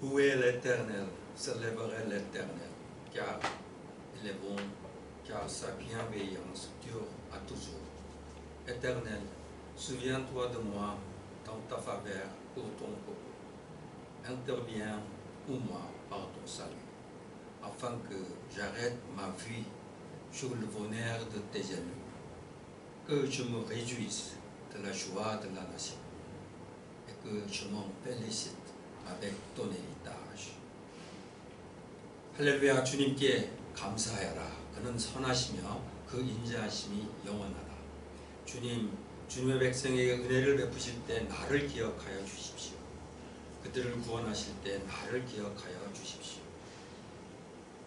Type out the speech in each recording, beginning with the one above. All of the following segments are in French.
Où est l'Éternel? Célébrer l'Éternel, car il est bon, car sa bienveillance dure à toujours. Éternel, souviens-toi de moi dans ta faveur pour ton peuple. Interviens pour moi par ton salut, afin que j'arrête ma vie sur le bonheur de tes élus, que je me réjouisse de la joie de la nation et que je m'en félicite avec ton héritage. 할렐루야. 주님께 감사하여라. 그는 선하시며 그 인자하심이 영원하다. 주님의 백성에게 은혜를 베푸실 때 나를 기억하여 주십시오. 그들을 구원하실 때 나를 기억하여 주십시오.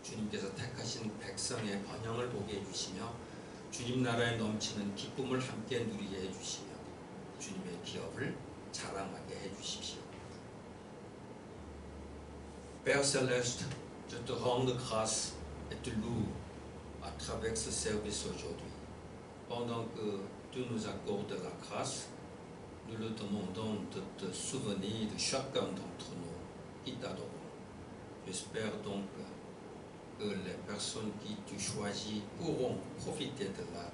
주님께서 택하신 백성의 번영을 보게 해주시며 주님 나라에 넘치는 기쁨을 함께 누리게 해주시며 주님의 기업을 자랑하게 해주십시오. Père Céleste, je te rends grâce et te loue à travers ce service aujourd'hui. Pendant que tu nous accordes la grâce, nous le demandons de te souvenir de chacun d'entre nous qui t'adorons. J'espère donc que les personnes qui tu choisis pourront profiter de la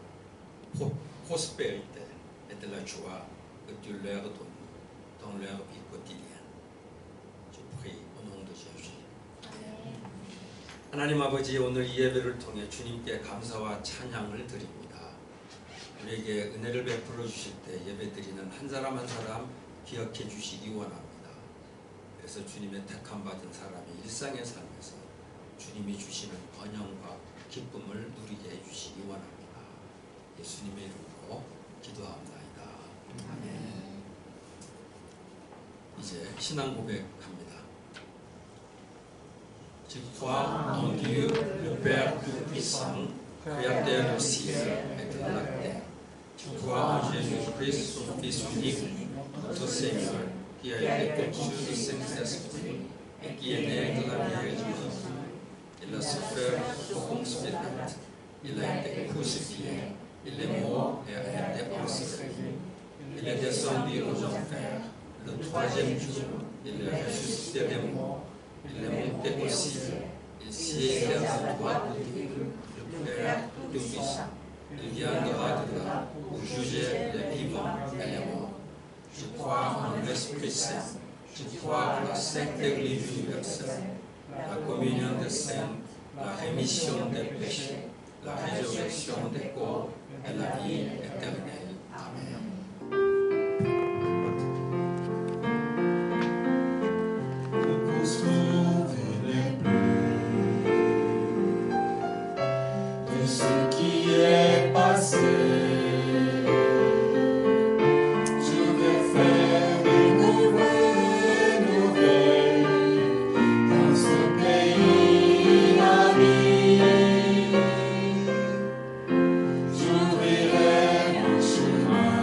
prospérité et de la joie que tu leur donnes dans leur vie quotidienne. Je prie au nom de Jésus. 하나님 아버지, 오늘 이 예배를 통해 주님께 감사와 찬양을 드립니다. 우리에게 은혜를 베풀어 주실 때 예배드리는 한 사람 한 사람 기억해 주시기 원합니다. 그래서 주님의 택함 받은 사람이 일상의 삶에서 주님이 주시는 번영과 기쁨을 누리게 해주시기 원합니다. 예수님의 이름으로 기도합나이다. 아멘. 이제 신앙 고백합니다. Je crois en Dieu, le Père Tout-Puissant, Créateur du ciel et de la terre. Je crois en Jésus-Christ, son Fils unique, notre Seigneur, qui a été conçu du Saint-Esprit et qui est né de la Vierge Marie. Il a souffert pour Ponce Pilate. Il a été crucifié. Il est mort et a été ensevelie. Il est descendu aux enfers. Le troisième jour, il est ressuscité des morts. Il est monté au ciel. Il siège à la droite de Dieu, le Père Tout-Puissant. Il viendra de là pour juger les vivants et les morts. Je crois en l'Esprit Saint. Je crois en la Sainte Église universelle, la communion des saints, la rémission des péchés, la résurrection des corps et la vie éternelle. Amen. Pour sauver les bleus de ce qui est passé, je vais faire une nouvelle dans ce pays ami. J'ouvrirai un chemin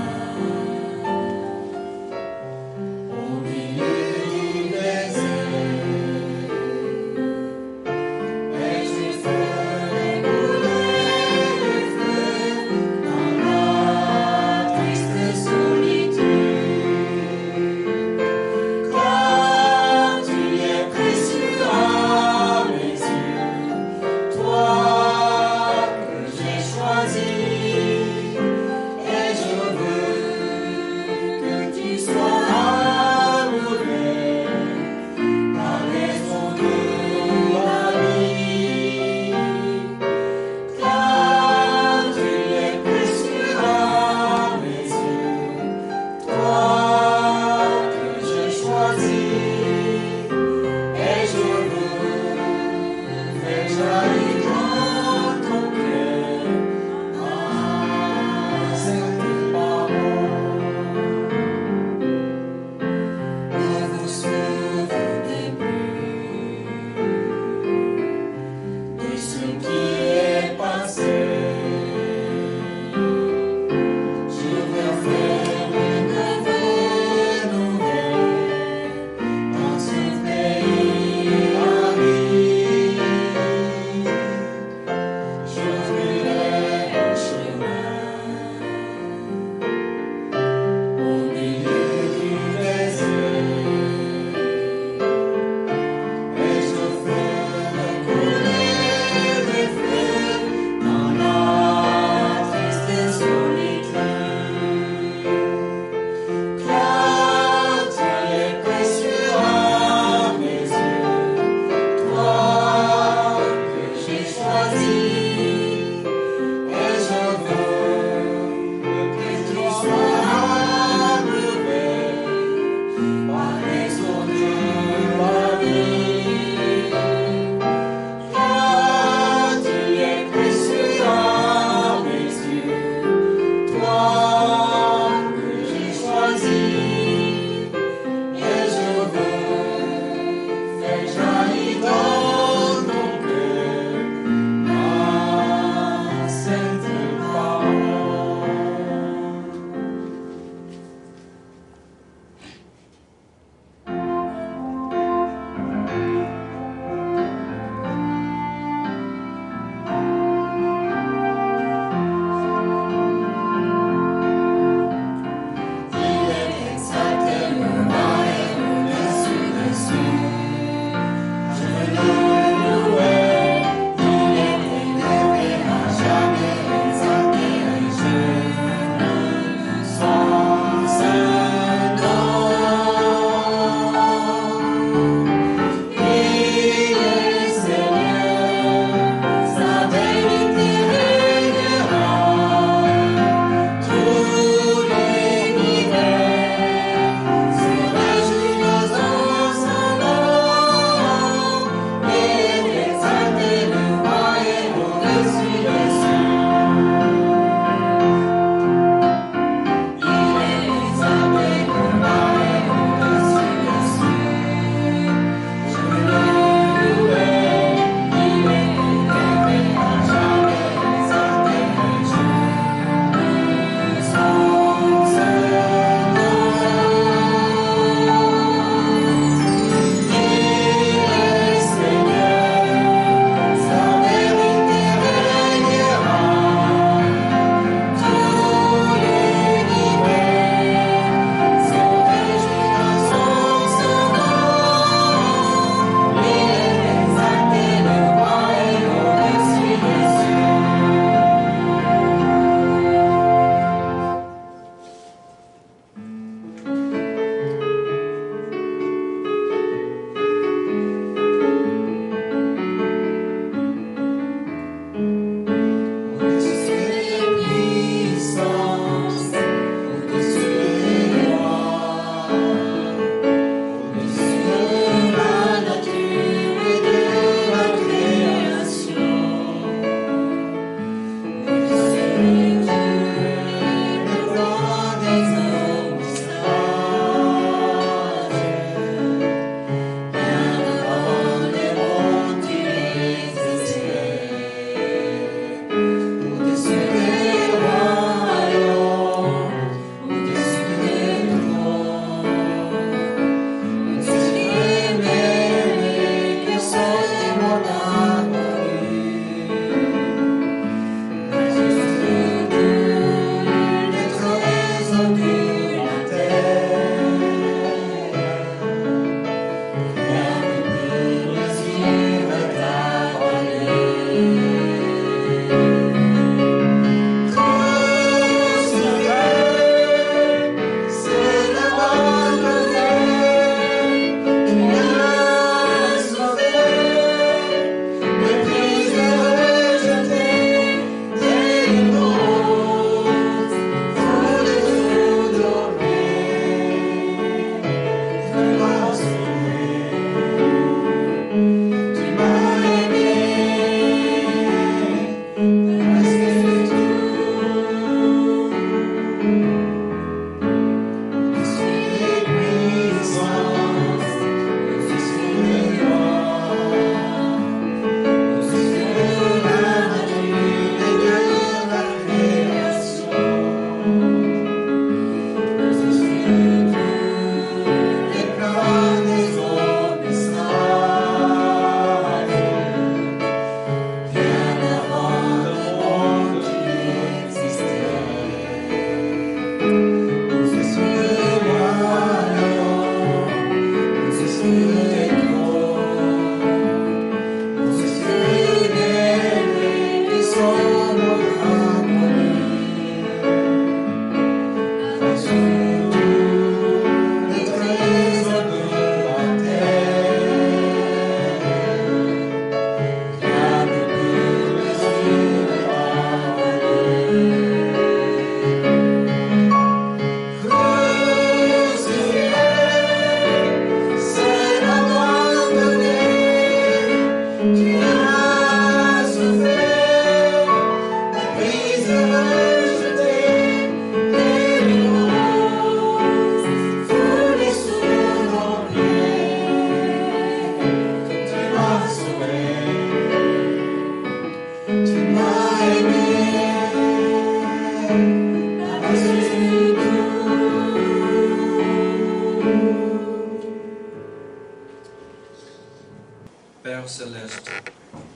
Père Céleste,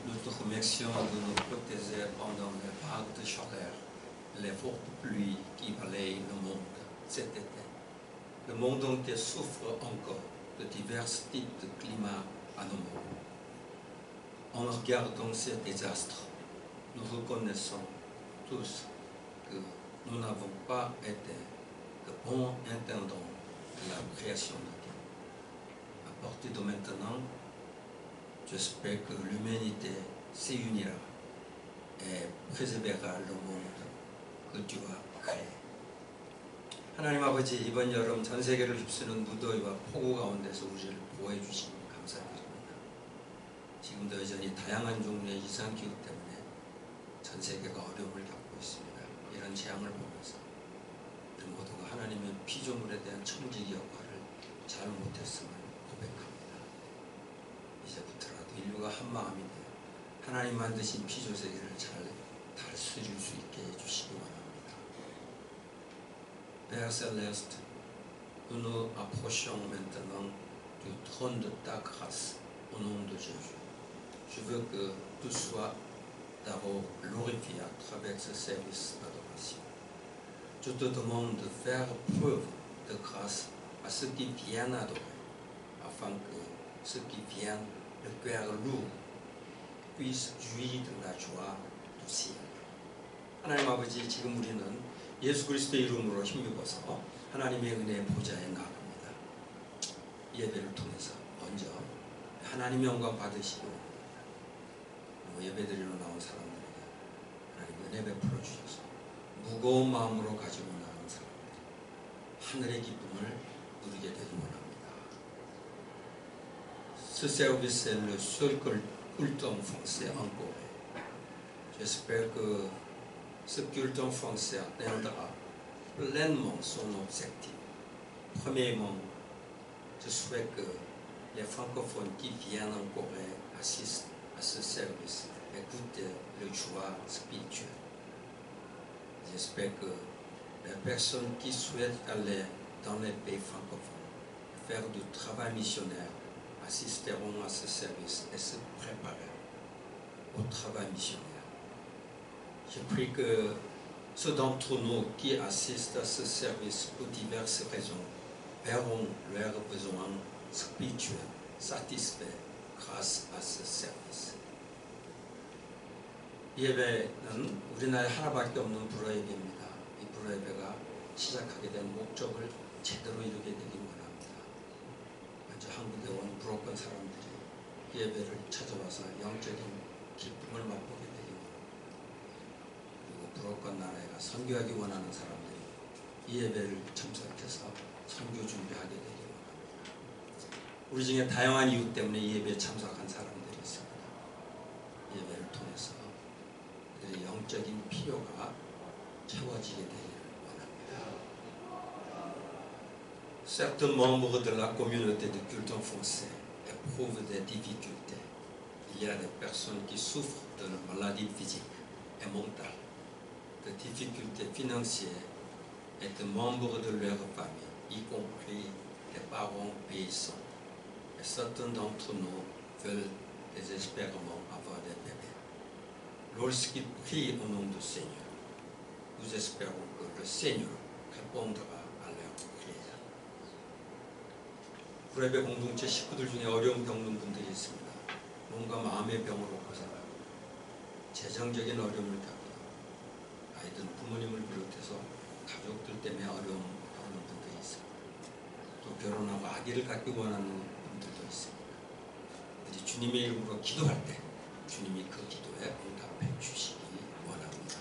nous te remercions de nous protéger pendant les vagues de chaleur, les fortes pluies qui balayent le monde cet été. Le monde entier souffre encore de divers types de climats anomaux. En regardant ces désastres, nous reconnaissons tous que nous n'avons pas été de bons intendants de la création de Dieu. À partir de maintenant, j'espère que l'humanité s'unira et préservera le monde que Dieu a créé. 하나님 아버지, 이번 여름 전 세계를 휩쓰는 무더위와 폭우 가운데서 우리를 보호해 주시니 감사드립니다. 지금도 여전히 다양한 종류의 이상기후 때문에 전 세계가 어려움을 겪고 있습니다. 이런 재앙을 보면서 우리 모두가 하나님의 피조물에 대한 청지기 역할을 잘 못했음을 고백합니다. 이제부터라도 인류가 한 마음이 되어 하나님 만드신 피조세계를 잘 다스릴 수 있게 해주시기 원합니다. Père Céleste, nous nous approchons maintenant du trône de ta grâce au nom de Jésus. Je veux que tout soit d'abord glorifié à travers ce service d'adoration. Je te demande de faire preuve de grâce à ceux qui viennent adorer, afin que ceux qui viennent le cœur lourd puissent jouir de la joie du ciel. 하나님 아버지, 지금 우리는 예수 그리스도의 이름으로 힘입어서 하나님의 은혜의 보좌에 나갑니다. 예배를 통해서 먼저 하나님의 영광 받으시고 예배드리러 나온 사람들에게 하나님 은혜 베풀어 주셔서 무거운 마음으로 가지고 나온 사람들 하늘의 기쁨을 누리게 되기 원합니다. Ce service est le seul culte en français en Corée. J'espère que ce culte en français atteindra pleinement son objectif. Premièrement, je souhaite que les francophones qui viennent en Corée assistent à ce service, écouter le joie spirituel. J'espère que les personnes qui souhaitent aller dans les pays francophones, faire du travail missionnaire, assisteront à ce service et se préparer au travail missionnaire. Je prie que ceux d'entre nous qui assistent à ce service pour diverses raisons verront leurs besoins spirituels satisfaits grâce à ce service. 예배는 우리나라에 하나밖에 없는 불어예배입니다. 이 불어예배가 시작하게 된 목적을 제대로 이루게 되기 원합니다. 먼저 한국에 온 불어권 사람들이 예배를 찾아와서 영적인 기쁨을 맛보게 되기 원합니다. 그리고 불어권 나라에 가 선교하기 원하는 사람들이 이 예배를 참석해서 선교 준비하게 되기 원합니다. 우리 중에 다양한 이유 때문에 이 예배에 참석한 사람들이 있습니다. 예배를 통해서 그들의 영적인 필요가 채워지게 되기를 원합니다. Certains membres de la communauté de culte en français éprouvent des difficultés. Il y a des personnes qui souffrent de maladies physiques et mentales, de difficultés financières et de membres de leur famille, y compris les parents paysans. Et certains d'entre nous veulent désespérément avoir des bébés. Lorsqu'ils prient au nom du Seigneur, nous espérons que le Seigneur répondra à leurs prières. 불예배 공동체 식구들 중에 어려움 겪는 분들이 있습니다. 뭔가 마음의 병으로 고생하고 재정적인 어려움을 겪고 아이들 부모님을 비롯해서 가족들 때문에 어려움 겪는 분들이 있습니다. 또 결혼하고 아기를 갖기 원하는 분들도 있습니다. 우리 주님의 이름으로 기도할 때 주님이 그 기도에 응답해 주시기 원합니다.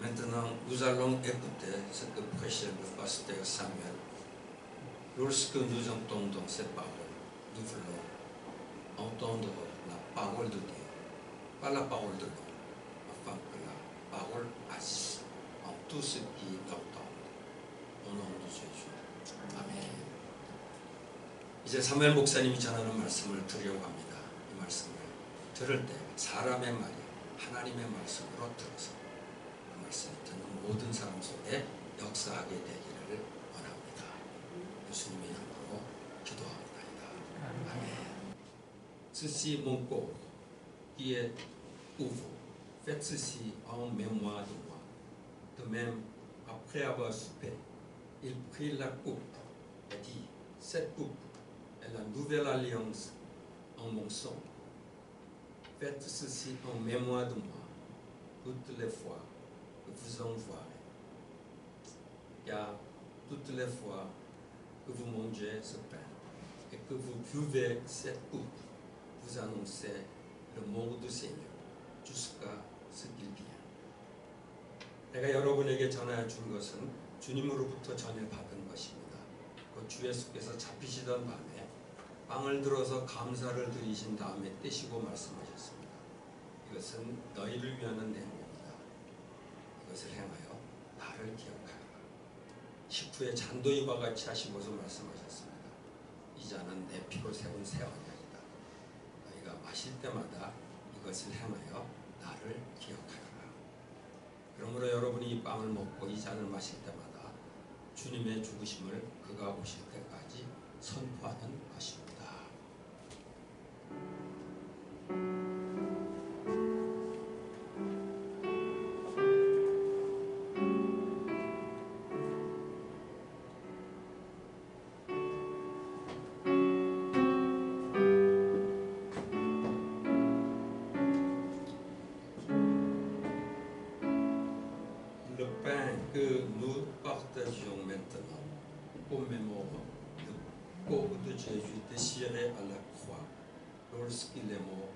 Maintenant, nous allons écouter ce que prêchait le pasteur Samuel. Lorsque nous entendons ces paroles, nous voulons entendre la parole de Dieu, pas la parole de l'homme, afin que la parole agisse en tous ceux qui l'entendent. Au nom de Jésus. 아멘. 이제 사무엘 목사님이 전하는 말씀을 드리려고 합니다. 이 말씀을 들을 때 사람의 말이 하나님의 말씀으로 들어서 그 말씀을 듣는 모든 사람 속에 역사하게 되기를 원합니다. 예수님의 이름으로 기도합니다. 아멘. ceci mon corps qui est pour vous. Faites ceci en mémoire de moi. De même, après avoir soupé, il prit la coupe et dit, cette coupe est la nouvelle alliance en mon sang. Faites ceci en mémoire de moi, toutes les fois que vous en boirez. Car toutes les fois que vous mangez ce pain et que vous buvez cette coupe, vous annoncez le mot du Seigneur jusqu'à ce qu'il vienne. 내가 여러분에게 전해 준 것은 주님으로부터 전해받은 것입니다. 그 주 예수께서 잡히시던 밤에 빵을 들어서 감사를 드리신 다음에 떼시고 말씀하셨습니다. 이것은 너희를 위하는 내 몸이다. 이것을 행하여 나를 기억하라. 식후에 잔도 이와 같이 하시고서 말씀하셨습니다. 이 잔은 내 피로 세운 새 언약이다. 너희가 마실 때마다 이것을 행하여 나를 기억하라. 그러므로 여러분이 이 빵을 먹고 이 잔을 마실 때마다 주님의 죽으심을 그가 오실 때까지 선포하는 것입니다. Le pain que nous partageons maintenant commémore le corps de Jésus déchiré à la croix lorsqu'il est mort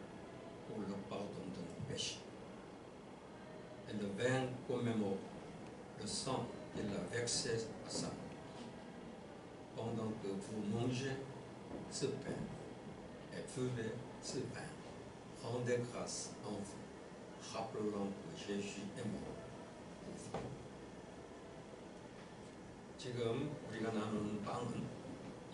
pour le pardon de nos péchés. Et le vin commémore le sang qu'il a versé à sa mort. Pendant que vous mangez ce pain et buvez ce vin, rendez grâce en vous, rappelant que Jésus est mort. 지금 우리가 나누는 빵은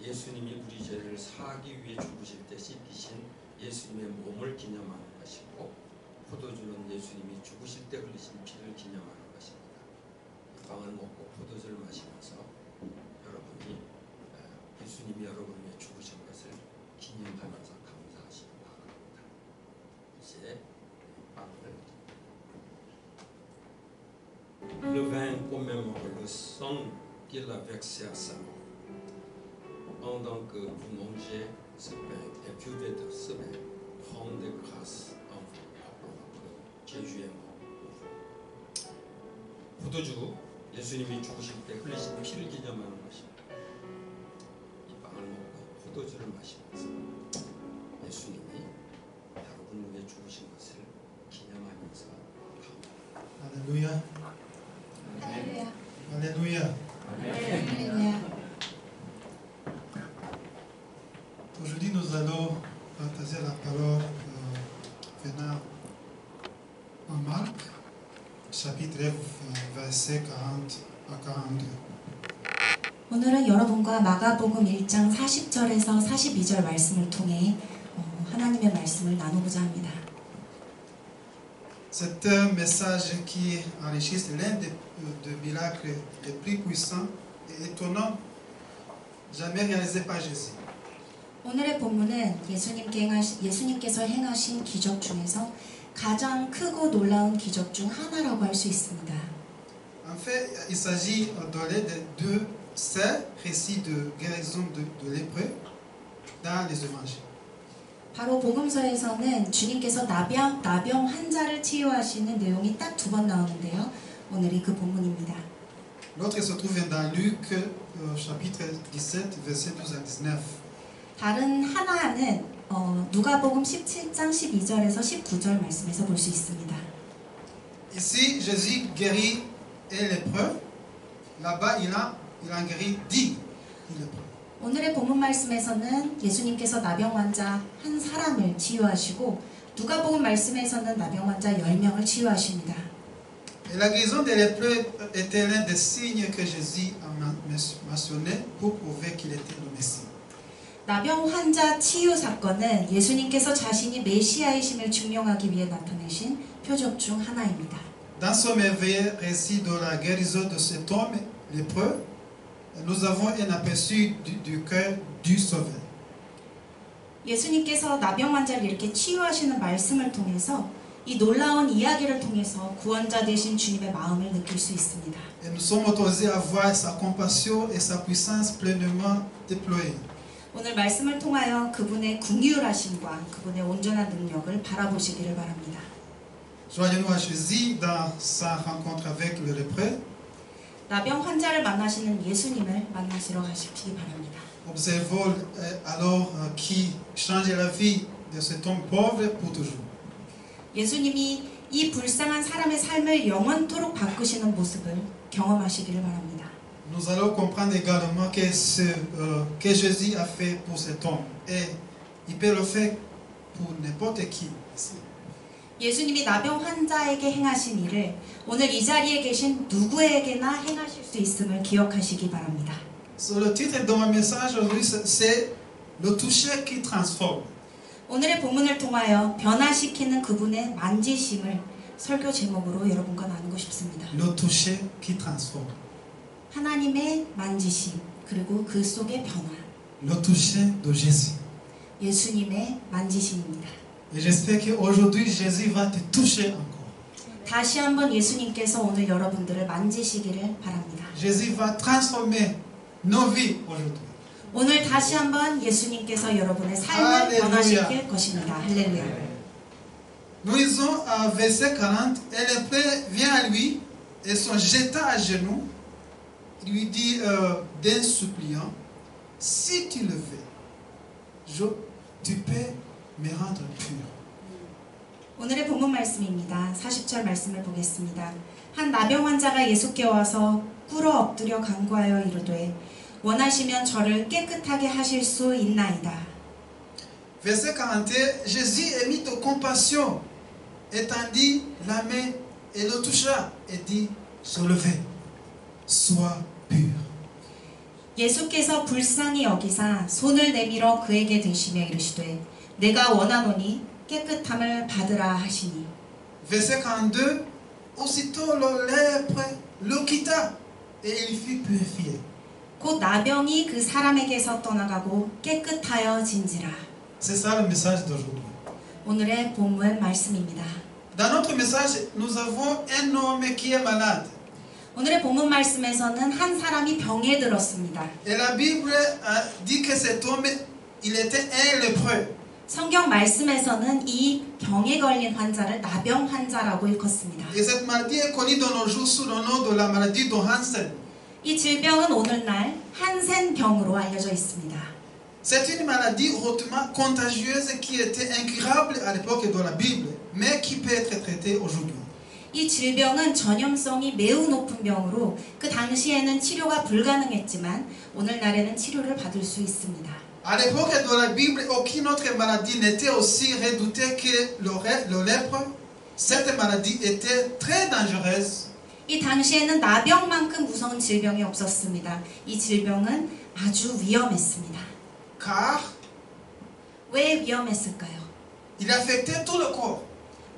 예수님이 우리 죄를 사하기 위해 죽으실 때 씻기신 예수님의 몸을 기념하는 것이고, 포도주는 예수님이 죽으실 때 흘리신 피를 기념하는 것입니다. 이 빵을 먹고 포도주를 마시면서 여러분이 예수님이 여러분을 위해 죽으신 것을 기념하면서 감사하시기 바랍니다. 이제 빵을 Le vin commémore le sang qu'il a versé à sa mort. Pendant que vous mangez ce pain et buvez de ce vin, rendez grâce en vous, rappelant que Jésus est mort pour vous. 포도주, 예수님이 죽으실 때 흘리신 피를 기념하는 것입니다. 이 빵을 먹고 포도주를 마시면서 예수님이 여러분을 위해 죽으신 것을 기념하면서 Alléluia. Alléluia. Alléluia. Alléluia. Aujourd'hui, nous allons partager la parole venant en Marc, chapitre 9, verset 40 à 42. 오늘은 여러분과 마가복음 1장 40절에서 42절 말씀을 통해 하나님의 말씀을 나누고자 합니다. C'est un message qui enrichisse l'un des miracles les plus puissants et étonnants jamais réalisés par Jésus. 오늘의 본문은 예수님께서 행하신 기적 중에서 가장 크고 놀라운 기적 중 하나라고 할 수 있습니다. En fait, il s'agit de deux seuls récits de guérison de lépreux dans les évangiles. 바로 복음서에서는 주님께서 나병 환자를 치유하시는 내용이 딱 두 번 나오는데요. 오늘이 그 본문입니다. L'autre se trouve dans Luc chapitre 17 verset 12 à 19. 다른 하나는 누가복음 17장 12절에서 19절 말씀에서 볼 수 있습니다. Ici, Jésus guérit un lépreux. Là-bas, il en guérit 10 lépreux. 오늘의 본문 말씀에서는 예수님께서 나병 환자 한 사람을 치유하시고 누가복음 말씀에서는 나병 환자 10명을 치유하십니다. Et la guérison des lépreux était l'un des signes que Jésus a mentionné pour prouver qu'il était le Messie. 나병 환자 치유 사건은 예수님께서 자신이 메시아이심을 증명하기 위해 나타내신 표적 중 하나입니다. Dans ce merveilleux récit de la guérison de cet homme lépreux, nous avons un aperçu du cœur du Sauveur. 예수님께서 나병 환자를 이렇게 치유하시는 말씀을 통해서 이 놀라운 이야기를 통해서 구원자 되신 주님의 마음을 느낄 수 있습니다. Et nous sommes autorisés à voir sa compassion et sa puissance pleinement déployées. 오늘 말씀을 통하여 그분의 긍휼하심과 그분의 온전한 능력을 바라보시기를 바랍니다. Joignez-nous à Jésus dans sa rencontre avec le lépreux. 나병 환자를 만나시는 예수님을 만나시러 가시기 바랍니다. Observons alors qui change la vie de cet homme pauvre pour toujours. 예수님이 이 불쌍한 사람의 삶을 영원토록 바꾸시는 모습을 경험하시기를 바랍니다. Nous allons comprendre également que que Jésus a fait pour cet homme et il peut le faire pour n'importe qui ici. 예수님이 나병 환자에게 행하신 일을 오늘 이 자리에 계신 누구에게나 행하실 수 있음을 기억하시기 바랍니다. Le titre de mon message aujourd'hui c'est le toucher qui transforme. 오늘의 본문을 통하여 변화시키는 그분의 만지심을 설교 제목으로 여러분과 나누고 싶습니다. Le toucher qui transforme. 하나님의 만지심 그리고 그 속의 변화. Le toucher de Jésus. 예수님의 만지심입니다. Et j'espère qu'aujourd'hui Jésus va te toucher encore. 다시 한번 예수님께서 오늘 여러분들을 만지시기를 바랍니다. Jésus va transformer nos vies aujourd'hui. 오늘 다시 한번 예수님께서 여러분의 삶을 할렐루야. 변화시킬 것입니다. 할렐루야. Nous lisons à verset 40, et le lépreux vient à lui et se jeta à genoux. Il lui dit d'un suppliant, si tu le veux, tu peux me rendre pur. 오늘의 본문 말씀입니다. 40절 말씀을 보겠습니다. 한 나병 환자가 예수께 와서 꿇어 엎드려 간구하여 이르되 원하시면 저를 깨끗하게 하실 수 있나이다. Verset 41, Jésus émit de compassion, étendit la main et le toucha et dit, se levez, sois pur. 예수께서 불쌍히 여기사 손을 내밀어 그에게 대시며 이르시되 내가 원하노니 깨끗함을 받으라 하시니. Verset 42, aussitôt le lèpre le quitta et il fut purifié. 곧 나병이 그 사람에게서 떠나가고 깨끗하여 진지라. C'est ça le message d'aujourd'hui. 오늘의 본문 말씀입니다. Dans notre message, nous avons un homme qui est malade. 오늘의 본문 말씀에서는 한 사람이 병에 들었습니다. Et la Bible dit que cet homme, il était un lépreux. 성경 말씀에서는 이 병에 걸린 환자를 나병 환자라고 일컫습니다. Et cette maladie est connue de nos jours sous le nom de la maladie de Hansen. 이 질병은 오늘날 한센병으로 알려져 있습니다. C'est une maladie hautement contagieuse qui était incurable à l'époque de la Bible, mais qui peut être traitée aujourd'hui. 이 질병은 전염성이 매우 높은 병으로 그 당시에는 치료가 불가능했지만 오늘날에는 치료를 받을 수 있습니다. À l'époque de la Bible, aucune autre maladie n'était aussi redoutée que le lèpre. Cette maladie était très dangereuse. 이 당시에는 나병만큼 무서운 질병이 없었습니다. 이 질병은 아주 위험했습니다. Car 왜 위험했을까요? il affectait tout le corps.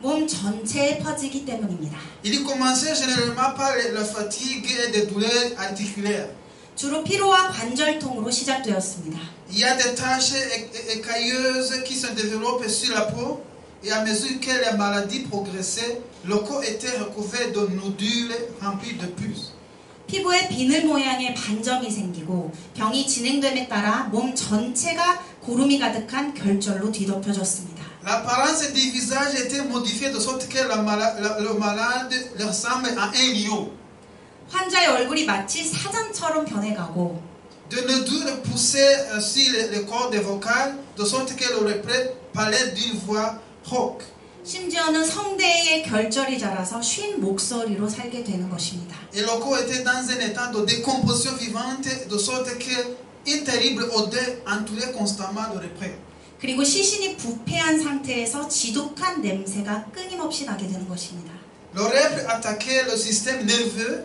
몸 전체에 퍼지기 때문입니다. Il commençait généralement par la fatigue et des douleurs articulaires. 주로 피로와 관절통으로 시작되었습니다. Il y a des taches écailleuses qui se développent sur la peau et à mesure que la maladie progressait, le corps était recouvert de nodules remplis de pus. 피부에 비늘 모양의 반점이 생기고 병이 진행됨에 따라 몸 전체가 고름이 가득한 결절로 뒤덮여졌습니다. L'apparence du visage était modifiée de sorte que le malade ressemble à un lion. 환자의 얼굴이 마치 사자처럼 변해가고 De nodules poussaient sur les cordes vocales de sorte que le lépreux parlait d'une voix rauque. 심지어는 성대에 결절이 자라서 쉰 목소리로 살게 되는 것입니다. Et le corps était dans un état de décomposition vivante de sorte que une terrible odeur entourait constamment le lépreux. 그리고 시신이 부패한 상태에서 지독한 냄새가 끊임없이 나게 되는 것입니다. Le lépreux attaquait le système nerveux,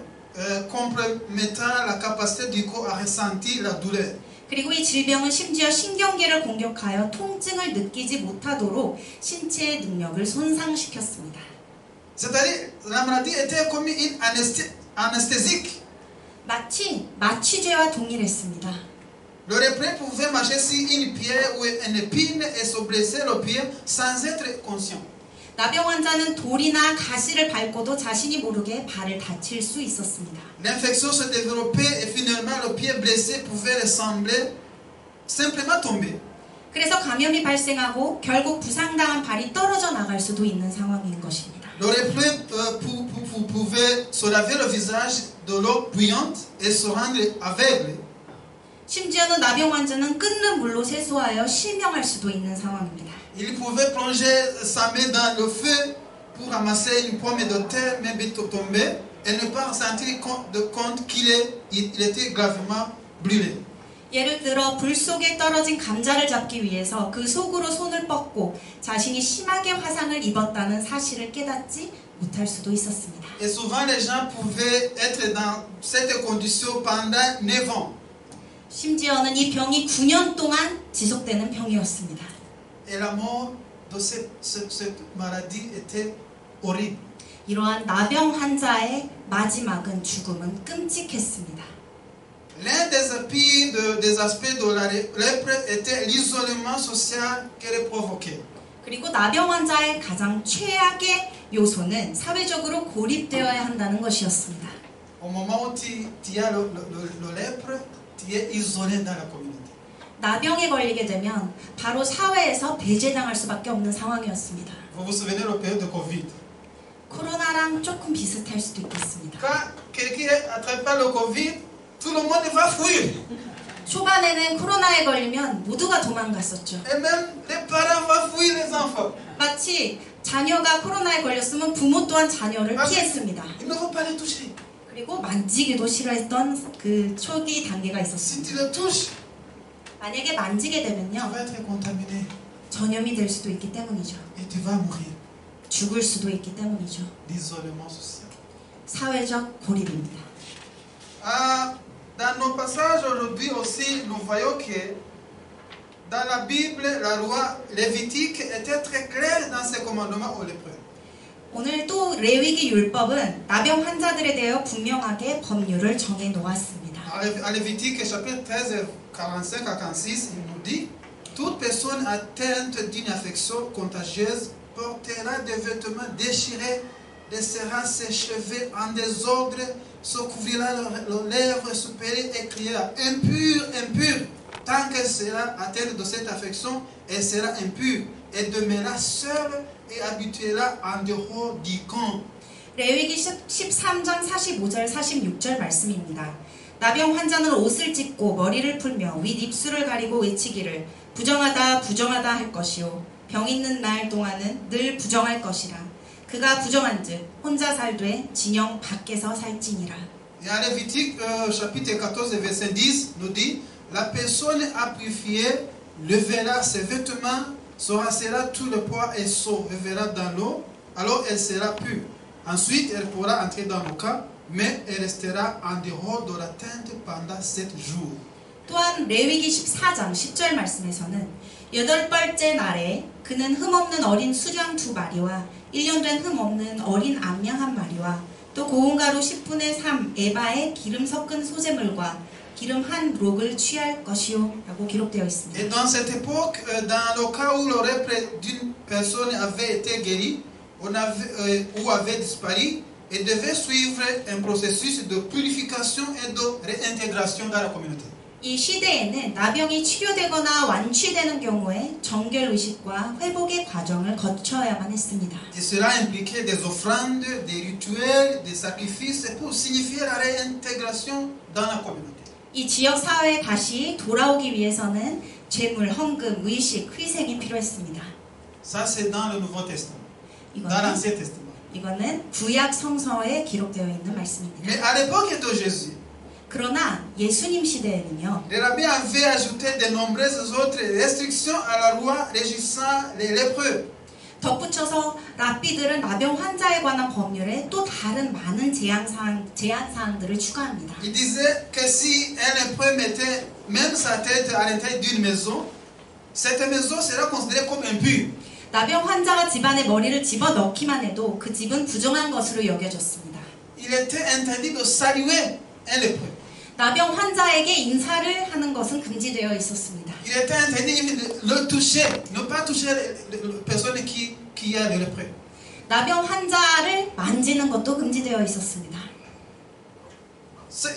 compromettant la capacité du corps à ressentir la douleur. 그리고 이 질병은 심지어 신경계를 공격하여 통증을 느끼지 못하도록 신체의 능력을 손상시켰습니다. C'est-à-dire, la maladie était comme une anesthésique. 마치 마취제와 동일했습니다. Le lépreux pouvait marcher sur une pierre ou une épine et se blesser le pied sans être conscient. 나병 환자는 돌이나 가시를 밟고도 자신이 모르게 발을 다칠 수 있었습니다. L'infection se développait et finalement le pied blessé pouvait ressembler simplement tomber. 그래서 감염이 발생하고 결국 부상당한 발이 떨어져 나갈 수도 있는 상황인 것입니다. Le lépreux pouvait se laver le visage de l'eau bouillante et se rendre aveugle. 심지어는 나병 환자는 끓는 물로 세수하여 실명할 수도 있는 상황입니다. Il pouvait plonger sa main dans le feu pour ramasser une pomme de terre, mais bientôt tomber, et ne pas sentir compte qu'il était gravement brûlé. 예를 들어 불 속에 떨어진 감자를 잡기 위해서 그 속으로 손을 뻗고 자신이 심하게 화상을 입었다는 사실을 깨닫지 못할 수도 있었습니다. Et souvent les gens pouvaient être dans cette condition pendant 9 ans. 심지어는 이 병이 9년 동안 지속되는 병이었습니다. Et la mort de cette maladie était horrible. 이러한 나병 환자의 마지막은 죽음은 끔찍했습니다. L'un des aspects de la lèpre était l'isolement social qu'elle provoquait. 그리고 나병 환자의 가장 최악의 요소는 사회적으로 고립되어야 한다는 것이었습니다. Au moment où tu as le lèpre, tu es isolé dans la communauté. 나병에 걸리게 되면 바로 사회에서 배제당할 수밖에 없는 상황이었습니다. Vous vous souvenez de la période de Covid? 코로나랑 조금 비슷할 수도 있겠습니다. Quand quelqu'un attrape le Covid, tout le monde va fuir. 초반에는 코로나에 걸리면 모두가 도망갔었죠. Et même les parents vont fuir les enfants. 마치 자녀가 코로나에 걸렸으면 부모 또한 자녀를 피했습니다. Ils ne vont pas les toucher. 그리고 만지기도 싫어했던 그 초기 단계가 Si 있었습니다. tu les touches, 만약에 만지게 tu 되면요, vas être contaminé 전염이 될 수도 있기 때문이죠. et tu vas mourir. 죽을 수도 있기 때문이죠. L'isolement social. 사회적 고립입니다. Dans nos passages aujourd'hui aussi, nous voyons que dans la Bible, la loi lévitique était très claire dans ses commandements aux lépreux. 오늘 또 레위기 율법은 나병 환자들에 대하여 분명하게 법률을 정해 놓았습니다. À Lévitique chapitre 13, 45 à 46, il nous dit: toute personne atteinte d'une affection contagieuse portera des vêtements déchirés, laissera ses cheveux en désordre, se couvrira les lèvres supérieures et criera: impur, impur. Tant qu'elle sera atteinte de cette affection, elle sera impure et demeurera seule et habituera en dehors du camp. 레위기 13장 45절 46절 말씀입니다. 나병 환자는 옷을 찢고 머리를 풀며 윗 입술을 가리고 외치기를 부정하다 부정하다 할 것이요 병 있는 날 동안은 늘 부정할 것이라. 그가 부정한즉 혼자 살되 진영 밖에서 살지니라. Et à Lévitique chapitre 14 verset 10 nous dit: la personne à purifier levera ses vêtements, se rassera tout le poids et se révera dans l'eau, alors elle sera pure. Ensuite elle pourra entrer dans le camp, mais elle restera en dehors de la tente pendant 7 jours. 또한 레위기 14장 10절 말씀에서는 8번째 날에 그는 흠없는 어린 수량 2마리와 1년 된 흠없는 어린 암양 1마리와 또 고운 가루 10분의 3 에바의 기름 섞은 소재물과 기름 1 록을 취할 것이요 라고 기록되어 있습니다. Et dans cette époque, dans le cas où le lèpre d'une personne avait été guéri ou avait disparu, elle devait suivre un processus de purification et de réintégration dans la communauté. 이 시대에는 나병이 치료되거나 완치되는 경우에 정결 의식과 회복의 과정을 거쳐야만 했습니다. Et cela impliquait des offrandes, des rituels, des sacrifices pour signifier la réintégration dans la communauté. 이 지역 사회에 다시 돌아오기 위해서는 제물, 헌금, 의식, 희생이 필요했습니다. Ça c'est dans le Nouveau Testament, dans 이거는, l'Ancien Testament. 이거는 구약 성서에 기록되어 있는 말씀입니다. Mais à l'époque de Jésus, 그러나 예수님 시대에는요, les rabbins avaient ajouté de nombreuses autres restrictions à la loi régissant les lépreux. 덧붙여서 랍비들은 나병 환자에 관한 법률에 또 다른 많은 제한 사항들을 추가합니다. Il disait que si un lépreux mettait même sa tête à l'intérieur d'une maison, cette maison sera considérée comme impure. 나병 환자가 집안에 머리를 집어 넣기만 해도 그 집은 부정한 것으로 여겨졌습니다. Il était interdit de saluer un lépreux. 나병 환자에게 인사를 하는 것은 금지되어 있었습니다. Il était interdit de le toucher, ne pas toucher les personnes qui a le lépreux. 나병 환자를 만지는 것도 금지되어 있었습니다.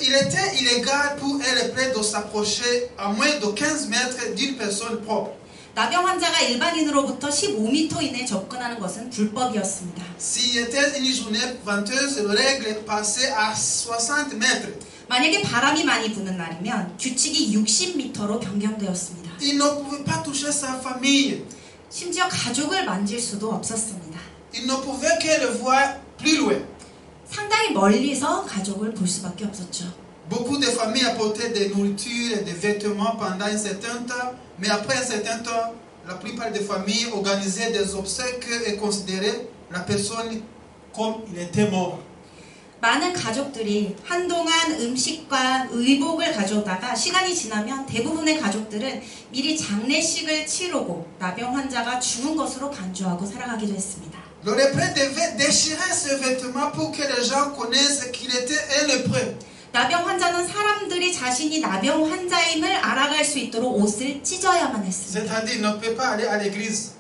Il était illégal pour un lépreux de s'approcher à moins de 15 mètres d'une personne propre. 나병 환자가 일반인으로부터 15m 이내에 접근하는 것은 불법이었습니다. S'il était une journée venteuse, la règle passait à 60 mètres. 만약에 바람이 많이 부는 날이면 규칙이 60m로 변경되었습니다. Il ne pouvait pas toucher sa famille. 심지어 가족을 만질 수도 없었습니다. Il ne pouvait que le voir plus loin. 상당히 멀리서 가족을 볼 수밖에 없었죠. Beaucoup de familles apportaient des nourritures et des vêtements pendant un certain temps, mais après un certain temps, la plupart des familles organisaient des obsèques et considéraient la personne comme il était mort. 많은 가족들이 한동안 음식과 의복을 가져오다가 시간이 지나면 대부분의 가족들은 미리 장례식을 치르고 나병 환자가 죽은 것으로 간주하고 살아가기도 했습니다. Le lépreux devait déchirer ses vêtements pour que les gens connaissent qu'il était un lépreux. 나병 환자는 사람들이 자신이 나병 환자임을 알아갈 수 있도록 옷을 찢어야만 했습니다. C'est-à-dire, il ne peut pas aller à l'église.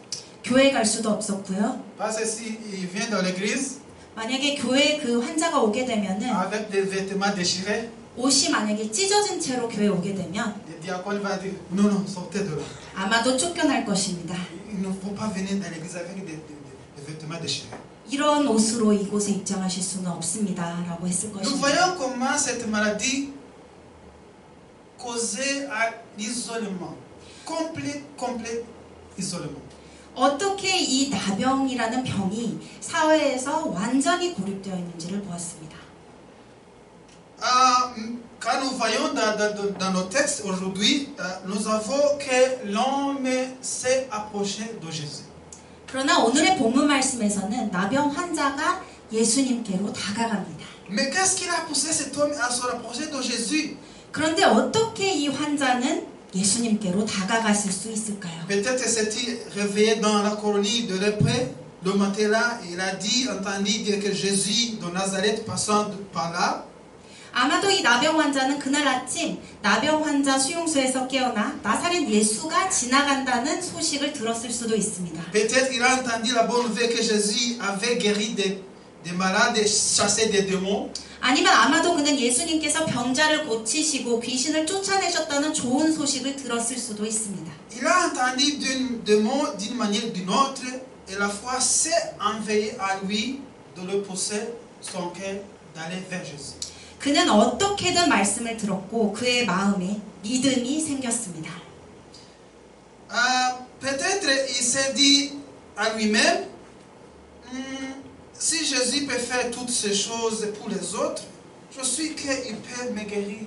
교회 갈 수도 없었고요. Parce que s'il vient dans l'église 만약에 교회에 그 환자가 오게 되면은 avec des vêtements déchirés, 옷이 만약에 찢어진 채로 교회에 오게 되면 le diacre va dire non, non, sortez de là. 아마도 쫓겨날 것입니다. Il ne faut pas venir dans l'église avec des vêtements déchirés. 이런 옷으로 이곳에 입장하실 수는 없습니다. 라고 했을 Nous 것입니다. voyons comment cette maladie causait à l'isolement, complet isolement. 어떻게 이 나병이라는 병이 사회에서 완전히 고립되어 있는지를 보았습니다. Quand nous voyons dans nos textes aujourd'hui, nous avons que l'homme s'est approché de Jésus. 그러나 오늘의 본문 말씀에서는 나병 환자가 예수님께로 다가갑니다. Mais qu'est-ce qui a poussé cet homme à se rapprocher de Jésus? 그런데 어떻게 이 환자는 예수님께로 다가갔을 수 있을까요? Peut-être s'est-il réveillé dans la colonie de lépreux. Le matin-là, il a entendu dire que Jésus de Nazareth passant par là. 아마도 이 나병 환자는 그날 아침 나병 환자 수용소에서 깨어나 나사렛 예수가 지나간다는 소식을 들었을 수도 있습니다. Peut-être il a entendu la bonne nouvelle que Jésus avait guéri des malades et chassé des démons. 아니면 아마도 그는 예수님께서 병자를 고치시고 귀신을 쫓아내셨다는 좋은 소식을 들었을 수도 있습니다. Il a entendu d'une manière ou d'une autre, et la foi s'est envahie à lui de le pousser son cœur d'aller vers Jésus. 그는 어떻게든 말씀을 들었고 그의 마음에 믿음이 생겼습니다. Peut-être il s'est dit à lui-même, si Jésus peut faire toutes ces choses pour les autres, je suis qu'il peut me guérir.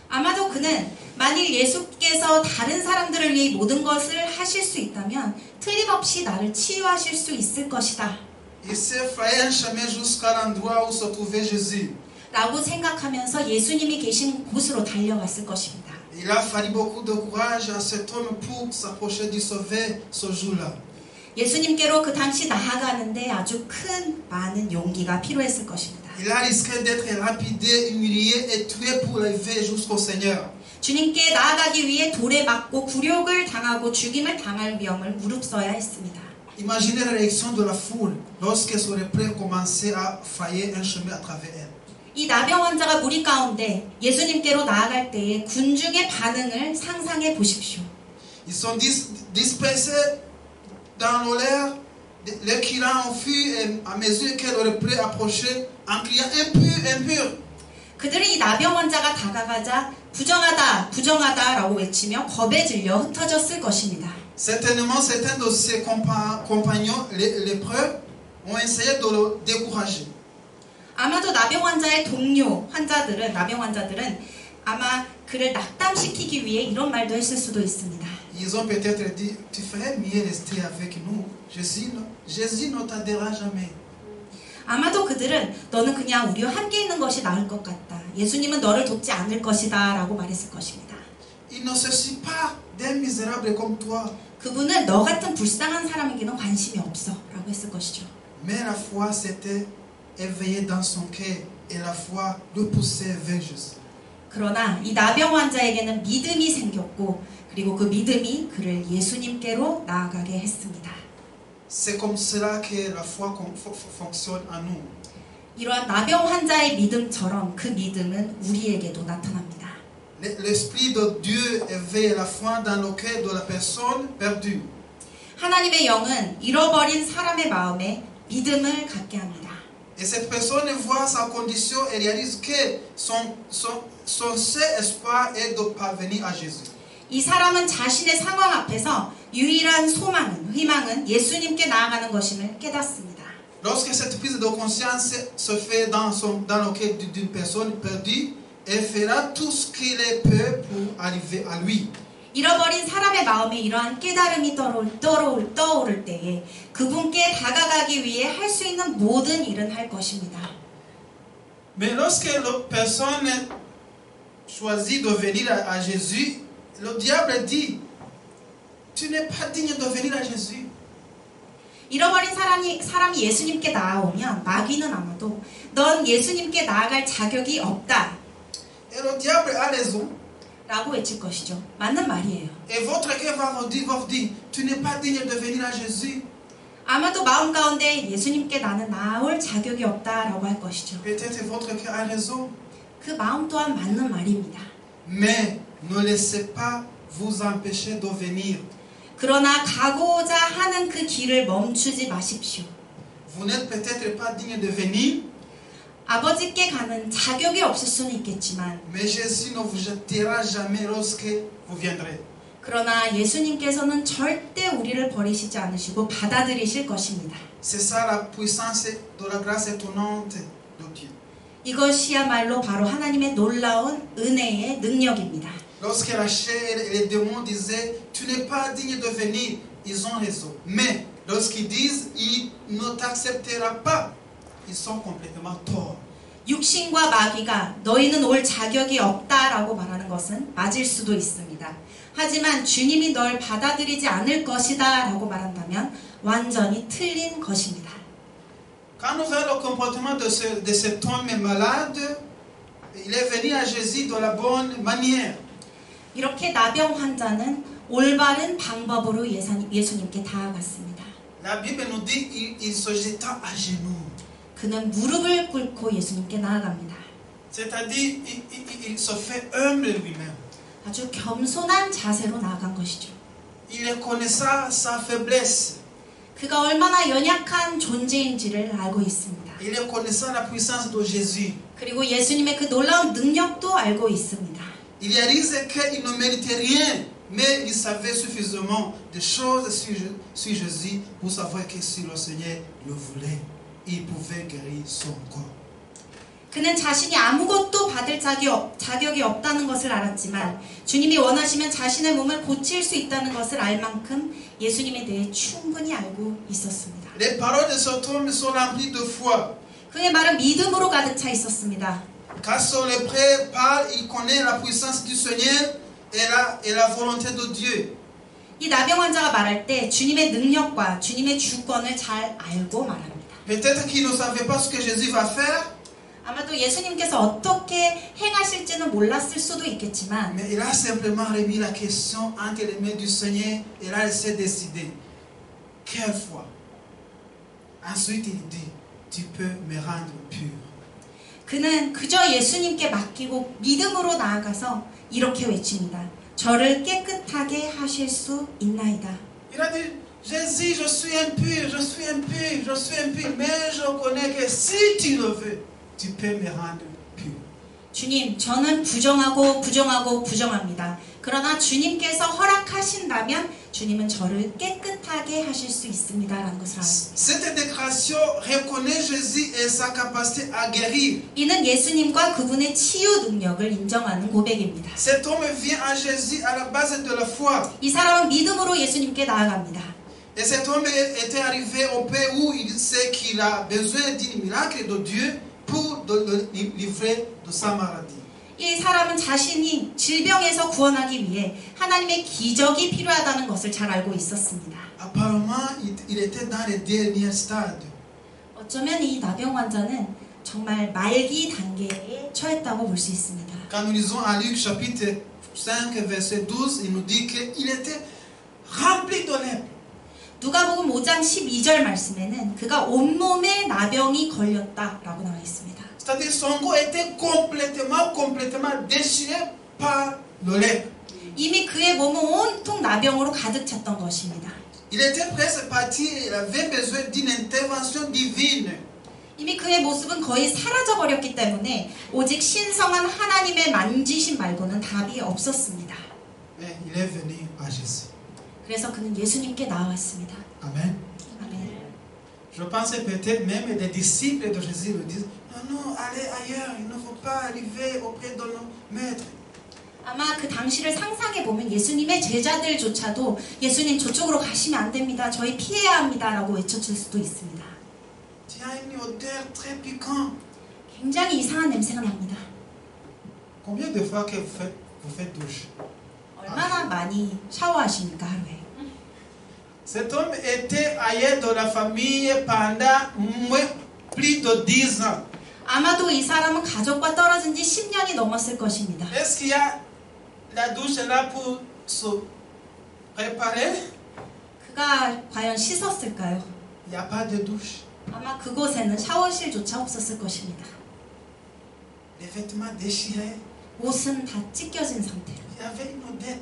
아마도 그는 만일 예수께서 다른 사람들을 위해 모든 것을 하실 수 있다면 틀림없이 나를 치유하실 수 있을 것이다 Il s'est frayé un chemin jusqu'à l'endroit où se trouvait Jésus. 라고 생각하면서 예수님이 계신 곳으로 달려갔을 것입니다. Il a fallu beaucoup de courage à cet homme pour s'approcher du Sauveur ce jour-là. 예수님께로 그 당시 나아가는데 아주 큰 많은 용기가 필요했을 것입니다. Il a risqué d'être lapidé, humilié et tué pour arriver jusqu'au Seigneur. 주님께 나아가기 위해 돌에 맞고 굴욕을 당하고 죽임을 당할 위험을 무릅써야 했습니다. Imaginez la réaction de la foule lorsque ce lépreux commençait à frayer un chemin à travers elle. 이 나병 환자가 무리 가운데 예수님께로 나아갈 때의 군중의 반응을 상상해 보십시오. Ils sont dispersés dans l'air, les clients ont fui à mesure que le lépreux approchait en criant impur, impur. 그들은 이 나병 환자가 다가가자 부정하다, 부정하다라고 외치며 겁에 질려 흩어졌을 것입니다. Certainement, certains de ses compagnons lépreux ont essayé de le décourager. 아마도 나병 환자의 동료 나병 환자들은 아마 그를 낙담시키기 위해 이런 말도 했을 수도 있습니다. Ils ont peut-être dit, tu ferais mieux rester avec nous. Jésus ne t'aidera jamais. 아마도 그들은 너는 그냥 우리와 함께 있는 것이 나을 것 같다. 예수님은 너를 돕지 않을 것이다 라고 말했을 것입니다. Il ne se suit pas d'un misérable comme toi. 그분은 너 같은 불쌍한 사람에게는 관심이 없어 라고 했을 것이죠. Mais la foi s'était éveillée dans son cœur et la foi le poussait vers Jésus. 그러나 이 나병 환자에게는 믿음이 생겼고 그리고 그 믿음이 그를 예수님께로 나아가게 했습니다. C'est comme cela que la foi fonctionne en nous. 이러한 나병 환자의 믿음처럼 그 믿음은 우리에게도 나타납니다. L'Esprit de Dieu éveille la foi dans le cœur de la personne perdue. 하나님의 영은 잃어버린 사람의 마음에 믿음을 갖게 합니다. Et cette personne voit sa condition et réalise que son seul espoir est de parvenir à Jésus. 이 사람은 자신의 상황 앞에서 유일한 소망은, 희망은 예수님께 나아가는 것임을 깨닫습니다. Lorsque cette prise de conscience se fait dans le cœur d'une personne perdue, elle fera tout ce qu'il peut pour arriver à lui. 잃어버린 사람의 마음에 이러한 깨달음이 떠오를 때에 그분께 다가가기 위해 할 수 있는 모든 일은 할 것입니다. Mais lorsque la personne choisit de venir à Jésus, le diable dit, tu n'es pas digne de venir à Jésus. 잃어버린 사람이 예수님께 나아오면 마귀는 아마도 넌 예수님께 나아갈 자격이 없다 Et le diable a raison. 라고 외칠 것이죠. 맞는 말이에요. Et votre cœur va vous dire, tu n'es pas digne de venir à Jésus. 아마도 마음 가운데 예수님께 나는 나올 자격이 없다라고 할 것이죠. Peut-être votre cœur a raison. 그 마음 또한 맞는 말입니다. Mais ne laissez pas vous empêcher de venir. 그러나 가고자 하는 그 길을 멈추지 마십시오. Vous n'êtes peut-être pas digne de venir, 아버지께 가는 자격이 없을 수는 있겠지만 mais Jésus ne vous jettera jamais lorsque vous viendrez. 그러나 예수님께서는 절대 우리를 버리시지 않으시고 받아들이실 것입니다. C'est ça la puissance de la grâce étonnante de Dieu. 이것이야말로 바로 하나님의 놀라운 은혜의 능력입니다. Lorsque la chair et les démons disaient, tu n'es pas digne de venir, ils ont raison. Mais lorsqu'ils disent, il ne t'acceptera pas, ils sont complètement torts. 육신과 마귀가 너희는 올 자격이 없다라고 말하는 것은 맞을 수도 있습니다. 하지만 주님이 널 받아들이지 않을 것이다 라고 말한다면 완전히 틀린 것입니다. Quand nous voyons le comportement de cet homme malade, il est venu à Jésus de la bonne manière. 이렇게 나병 환자는 올바른 방법으로 예수님께 다가갔습니다. La Bible nous dit il se jeta à genoux. 그는 무릎을 꿇고 예수님께 나아갑니다. C'est-à-dire il se fait humble lui-même. 아주 겸손한 자세로 나아간 것이죠. Il reconnaissait sa faiblesse. 그가 얼마나 연약한 존재인지를 알고 있습니다. Il reconnaissait la puissance de Jésus. 그리고 예수님의 그 놀라운 능력도 알고 있습니다. Il réalise qu'il ne méritait rien, mais il savait suffisamment de choses sur Jésus pour savoir que si le Seigneur le voulait, il pouvait guérir son corps. 그는 자신이 아무것도 받을 자격이 없다는 것을 알았지만 주님이 원하시면 자신의 몸을 고칠 수 있다는 것을 알 만큼 예수님에 대해 충분히 알고 있었습니다. Les paroles de cet homme sont remplies de foi. 그의 말은 믿음으로 가득 차 있었습니다. Car son lépreux parle, il connaît la puissance du Seigneur et la volonté de Dieu. 이 나병 환자가 말할 때 주님의 능력과 주님의 주권을 잘 알고 말합니다. Peut-être qu'il ne savait pas ce que Jésus va faire, 아마도 예수님께서 어떻게 행하실지는 몰랐을 수도 있겠지만 mais il a simplement remis la question entre les mains du Seigneur et là il s'est décidé. Quelle foi? Ensuite il dit, tu peux me rendre pur. 그는 그저 예수님께 맡기고 믿음으로 나아가서 이렇게 외칩니다. 저를 깨끗하게 하실 수 있나이다. Il a dit, Jésus, je suis impur, mais je connais que si tu le veux, tu peux me rendre pur. 주님, 저는 부정합니다. 그러나 주님께서 허락하신다면 주님은 저를 깨끗하게 하실 수 있습니다라는 것을 알았습니다. Cette déclaration reconnaît Jésus et sa capacité à guérir. 이는 예수님과 그분의 치유 능력을 인정하는 고백입니다. Cet homme vient à Jésus à la base de la foi. 이 사람은 믿음으로 예수님께 나아갑니다. Et cet homme était arrivé au pays où il sait qu'il a besoin d'un miracle de Dieu pour le livrer de sa maladie. 이 사람은 자신이 질병에서 구원하기 위해 하나님의 기적이 필요하다는 것을 잘 알고 있었습니다. Apparemment, il était dans les derniers stades. 어쩌면 이 나병 환자는 정말 말기 단계에 처했다고 볼 수 있습니다. Quand nous lisons à Luc chapitre 5 verset 12, il nous dit qu'il était rempli de lèpre. 누가복음 5장 12절 말씀에는 그가 온몸에 나병이 걸렸다라고 나와 있습니다. C'est-à-dire son corps était complètement déchiré par le lèpre. 이미 그의 몸은 온통 나병으로 가득 찼던 것입니다. Il était presque parti, il avait besoin d'une intervention divine. 이미 그의 모습은 거의 사라져버렸기 때문에 오직 신성한 하나님의 만지심 말고는 답이 없었습니다. Mais il est venu à Jésus. 그래서 그는 예수님께 나아왔습니다. Amen. 아멘. Je pense peut-être même des disciples de Jésus le disent, non, allez ailleurs, il ne faut pas arriver auprès de nos maîtres. 아마 그 당시를 상상해 보면 예수님의 제자들조차도 예수님 저쪽으로 가시면 안 됩니다. 저희 피해야 합니다라고 외쳐줄 수도 있습니다. Tu as une odeur très piquante. 굉장히 이상한 냄새가 납니다. Combien de fois que vous faites douche? 얼마나 많이 샤워하십니까 하루에? Cet homme était ailleurs de la famille pendant plus de 10 ans. 아마도 이 사람은 가족과 떨어진 지 10년이 넘었을 것입니다. Est-ce qu'il y a la douche là pour se préparer? 그가 과연 씻었을까요? Il n'y a pas de douche. 아마 그곳에는 샤워실조차 없었을 것입니다. Les vêtements déchirés. 옷은 다 찢겨진 상태로 Il y avait une odeur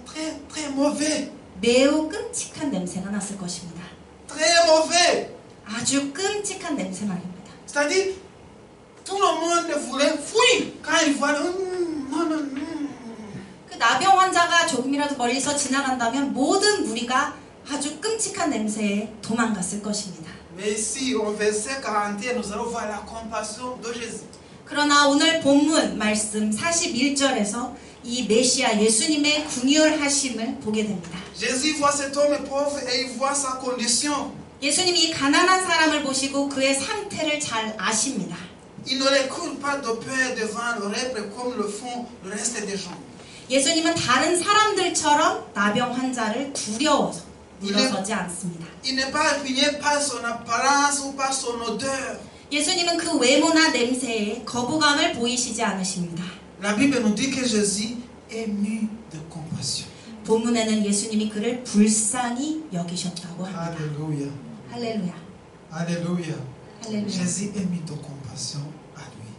très mauvaise. 매우 끔찍한 냄새가 났을 것입니다. Très mauvais. 아주 끔찍한 냄새 말입니다. C'est-à-dire, tout le monde voulait fuir quand il voit. Non. 그 나병 환자가 조금이라도 멀리서 지나간다면 모든 무리가 아주 끔찍한 냄새에 도망갔을 것입니다. Mais ici, au verset 41, nous allons voir la compassion de Jésus. 그러나 오늘 본문 말씀 41절에서 이 메시아 예수님의 궁휼하심을 보게 됩니다. Jésus voit cet homme pauvre et il voit sa condition. 예수님이 이 가난한 사람을 보시고 그의 상태를 잘 아십니다. Il ne recule pas de peur devant le lèpre comme le font le reste des gens. 예수님은 다른 사람들처럼 나병 환자를 두려워서 물러서지 않습니다. Il n'est pas répugné par son apparence ou par son odeur. 예수님은 그 외모나 냄새에 거부감을 보이시지 않으십니다. La Bible nous dit que Jésus est mu de compassion. 본문에는 예수님이 그를 불쌍히 여기셨다고 합니다. Alléluia. 할렐루야. Alléluia. 할렐루야. Jésus est mu de compassion à lui.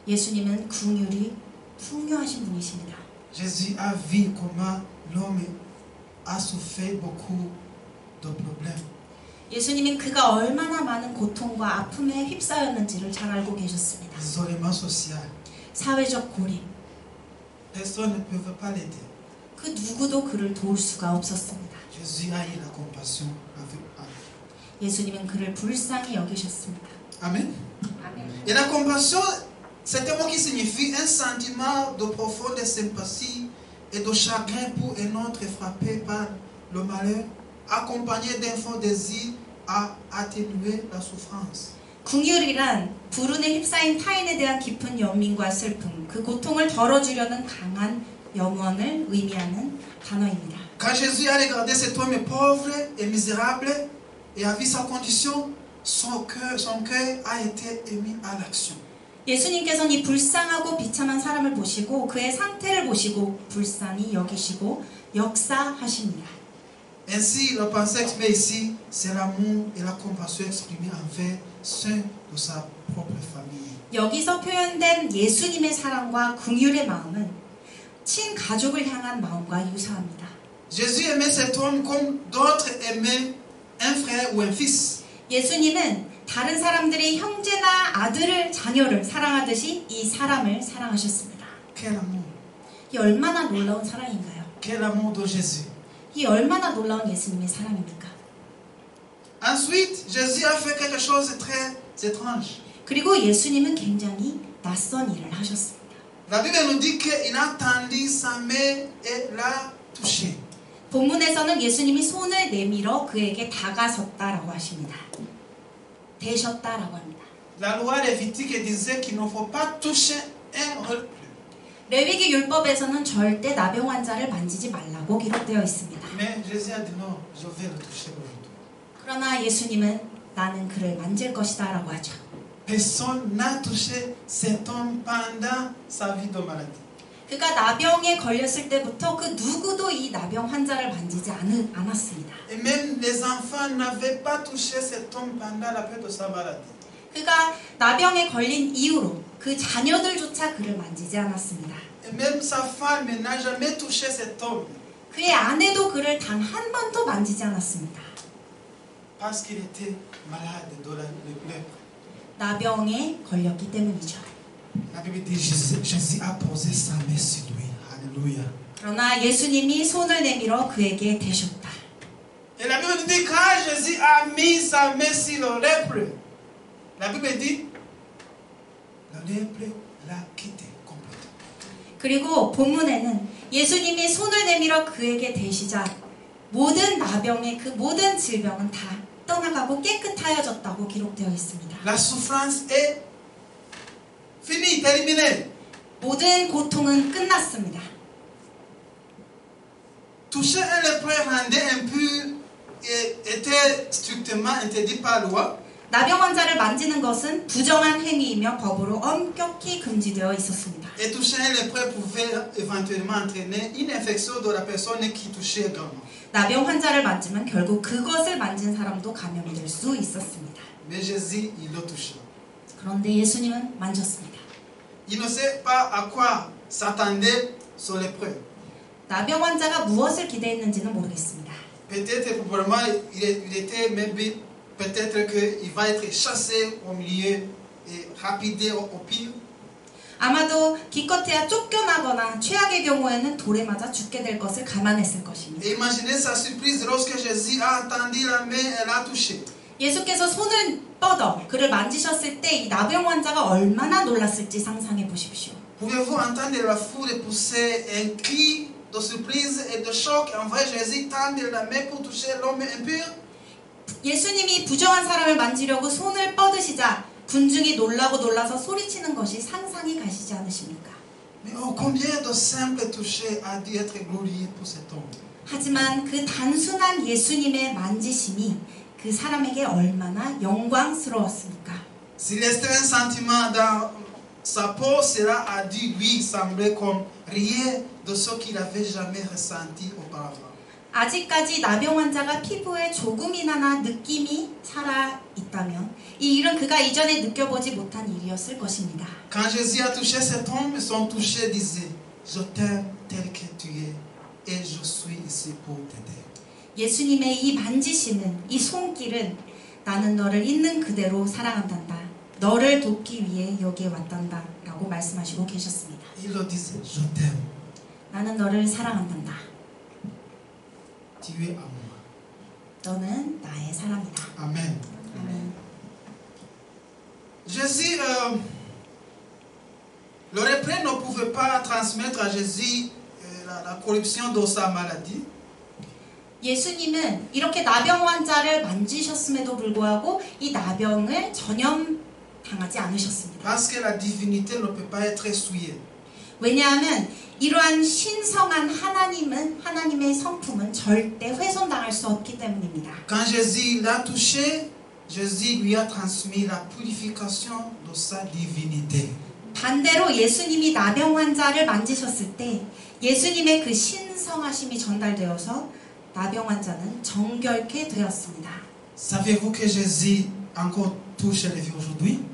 예수님은 긍휼이 풍요하신 분이십니다. Jésus a vu comment l'homme a souffert beaucoup de problèmes. 예수님은 그가 얼마나 많은 고통과 아픔에 휩싸였는지를 잘 알고 계셨습니다. L'isolement social. 사회적 고립. Personne ne peut pas l'aider. 그 누구도 그를 도울 수가 없었습니다. Jésus a eu la compassion avec lui. 예수님은 그를 불쌍히 여기셨습니다. Amen. 아멘. Et la compassion, c'est un mot qui signifie un sentiment de profonde sympathie et de chagrin pour un autre frappé par le malheur, accompagné d'un fort désir à atténuer la souffrance. 긍휼이란 불운에 휩싸인 타인에 대한 깊은 연민과 슬픔, 그 고통을 덜어주려는 강한 염원을 의미하는 단어입니다. Quand Jésus a regardé cet homme pauvre et misérable et a vu sa condition, son cœur a été émis à l'action. 예수님께서는 이 불쌍하고 비참한 사람을 보시고 그의 상태를 보시고 불쌍히 여기시고 역사하십니다. Ainsi, la pensée exprimée ici, c'est l'amour et la compassion exprimée envers ceux de sa propre famille. 여기서 표현된 예수님의 사랑과 긍휼의 마음은 친가족을 향한 마음과 유사합니다. Jésus aimait cet homme comme d'autres aimaient un frère ou un fils. 예수님은 다른 사람들의 형제나 아들을, 자녀를 사랑하듯이 이 사람을 사랑하셨습니다. Quel amour! 이 얼마나 놀라운 사랑인가요? Quel amour de Jésus! 이 얼마나 놀라운 예수님의 사랑입니까? Ensuite, Jésus a fait quelque chose de très étrange. 그리고 예수님은 굉장히 낯선 일을 하셨습니다. La Bible nous dit qu'il a tendu sa main et l'a touché. 본문에서는 예수님이 손을 내밀어 그에게 다가섰다라고 하십니다. 대셨다라고 합니다. La loi lévitique disait qu'il ne faut pas toucher un reclus. 레위기 율법에서는 절대 나병 환자를 만지지 말라고 기록되어 있습니다. Mais Jésus a dit non, je vais le toucher aujourd'hui. 그러나 예수님은 나는 그를 만질 것이다 라고 하죠. Personne n'a touché cet homme pendant sa vie de maladie. 그가 나병에 걸렸을 때부터 그 누구도 이 나병 환자를 만지지 않았습니다. Et même les enfants n'avaient pas touché cet homme pendant la période de sa maladie. 그가 나병에 걸린 이후로 그 자녀들조차 그를 만지지 않았습니다. Et même sa femme n'a jamais touché cet homme 그의 아내도 그를 단 한 번도 만지지 않았습니다. parce qu'il était malade de la lèpre. 나병에 걸렸기 때문이죠. La Bible dit Jésus a posé sa main sur lui. Alléluia. 그러나 예수님이 손을 내밀어 그에게 대셨다. Et la Bible dit quand Jésus a mis sa main sur le lèpre, la Bible dit le lèpre l'a quitté complètement. 그리고 본문에는 예수님이 손을 내밀어 그에게 대시자 모든 나병의 그 모든 질병은 다 떠나가고 깨끗하여졌다고 기록되어 있습니다. La souffrance est finie, terminée. 모든 고통은 끝났습니다. Toucher un lépreux rendait impur et était strictement interdit par loi. 나병 환자를 만지는 것은 부정한 행위이며 법으로 엄격히 금지되어 있었습니다. Et toucher un lépreux pouvait éventuellement entraîner une infection de la personne qui touchait également. 나병 환자를 만지면 결국 그것을 만진 사람도 감염될 수 있었습니다. Mais Jésus, il l'a touché. 그런데 예수님은 만졌습니다. Il ne sait pas à quoi s'attendait ce lépreux. 나병 환자가 무엇을 기대했는지는 모르겠습니다. Peut-être, probablement, il était même peut-être qu'il va être chassé au milieu et rapidé au pire. 아마도 기껏해야 쫓겨나거나 최악의 경우에는 돌에 맞아 죽게 될 것을 감안했을 것입니다. Et imaginez sa surprise lorsque Jésus a entendu la main et l'a touché. 예수께서 손을 뻗어 그를 만지셨을 때 이 나병 환자가 얼마나 놀랐을지 상상해 보십시오. Pouvez-vous entendre la foule pousser un cri de surprise et de choc et envoyer Jésus tendre la main pour toucher l'homme impur? 예수님이 부정한 사람을 만지려고 손을 뻗으시자 군중이 놀라서 소리치는 것이 상상이 가시지 않으십니까? Mais oh, combien de simples touchés a dû être glorieux pour cet homme. 하지만 그 단순한 예수님의 만지심이 그 사람에게 얼마나 영광스러웠습니까? Si l'extrême sentiment dans sa peau, cela a dû lui sembler comme rien de ce qu'il n'avait jamais ressenti auparavant. 아직까지 나병 환자가 피부에 조금이나마 느낌이 살아있다면 이 일은 그가 이전에 느껴보지 못한 일이었을 것입니다. Quand Jésus a touché cet homme, son toucher disait, je t'aime tel que tu es et je suis ici pour t'aider. 예수님의 이 만지시는 이 손길은 나는 너를 있는 그대로 사랑한단다. 너를 돕기 위해 여기에 왔단다. 라고 말씀하시고 계셨습니다. Il leur disait, je t'aime, 나는 너를 사랑한단다. tu es à moi. 너는 나의 사람이다. Amen. 아멘. Jésus, le lépreux ne pouvait pas transmettre à Jésus la corruption de sa maladie. 예수님은 이렇게 나병 환자를 만지셨음에도 불구하고 이 나병을 전염당하지 않으셨습니다. Parce que la divinité ne peut pas être souillée. 왜냐하면 이러한 신성한 하나님의 성품은 절대 훼손당할 수 없기 때문입니다. Quand Jésus l'a touché, Jésus lui a transmis la purification de sa divinité. 반대로 예수님이 나병 환자를 만지셨을 때 예수님의 그 신성하심이 전달되어서 나병 환자는 정결케 되었습니다. Savez-vous que Jésus encore touche les vies aujourd'hui?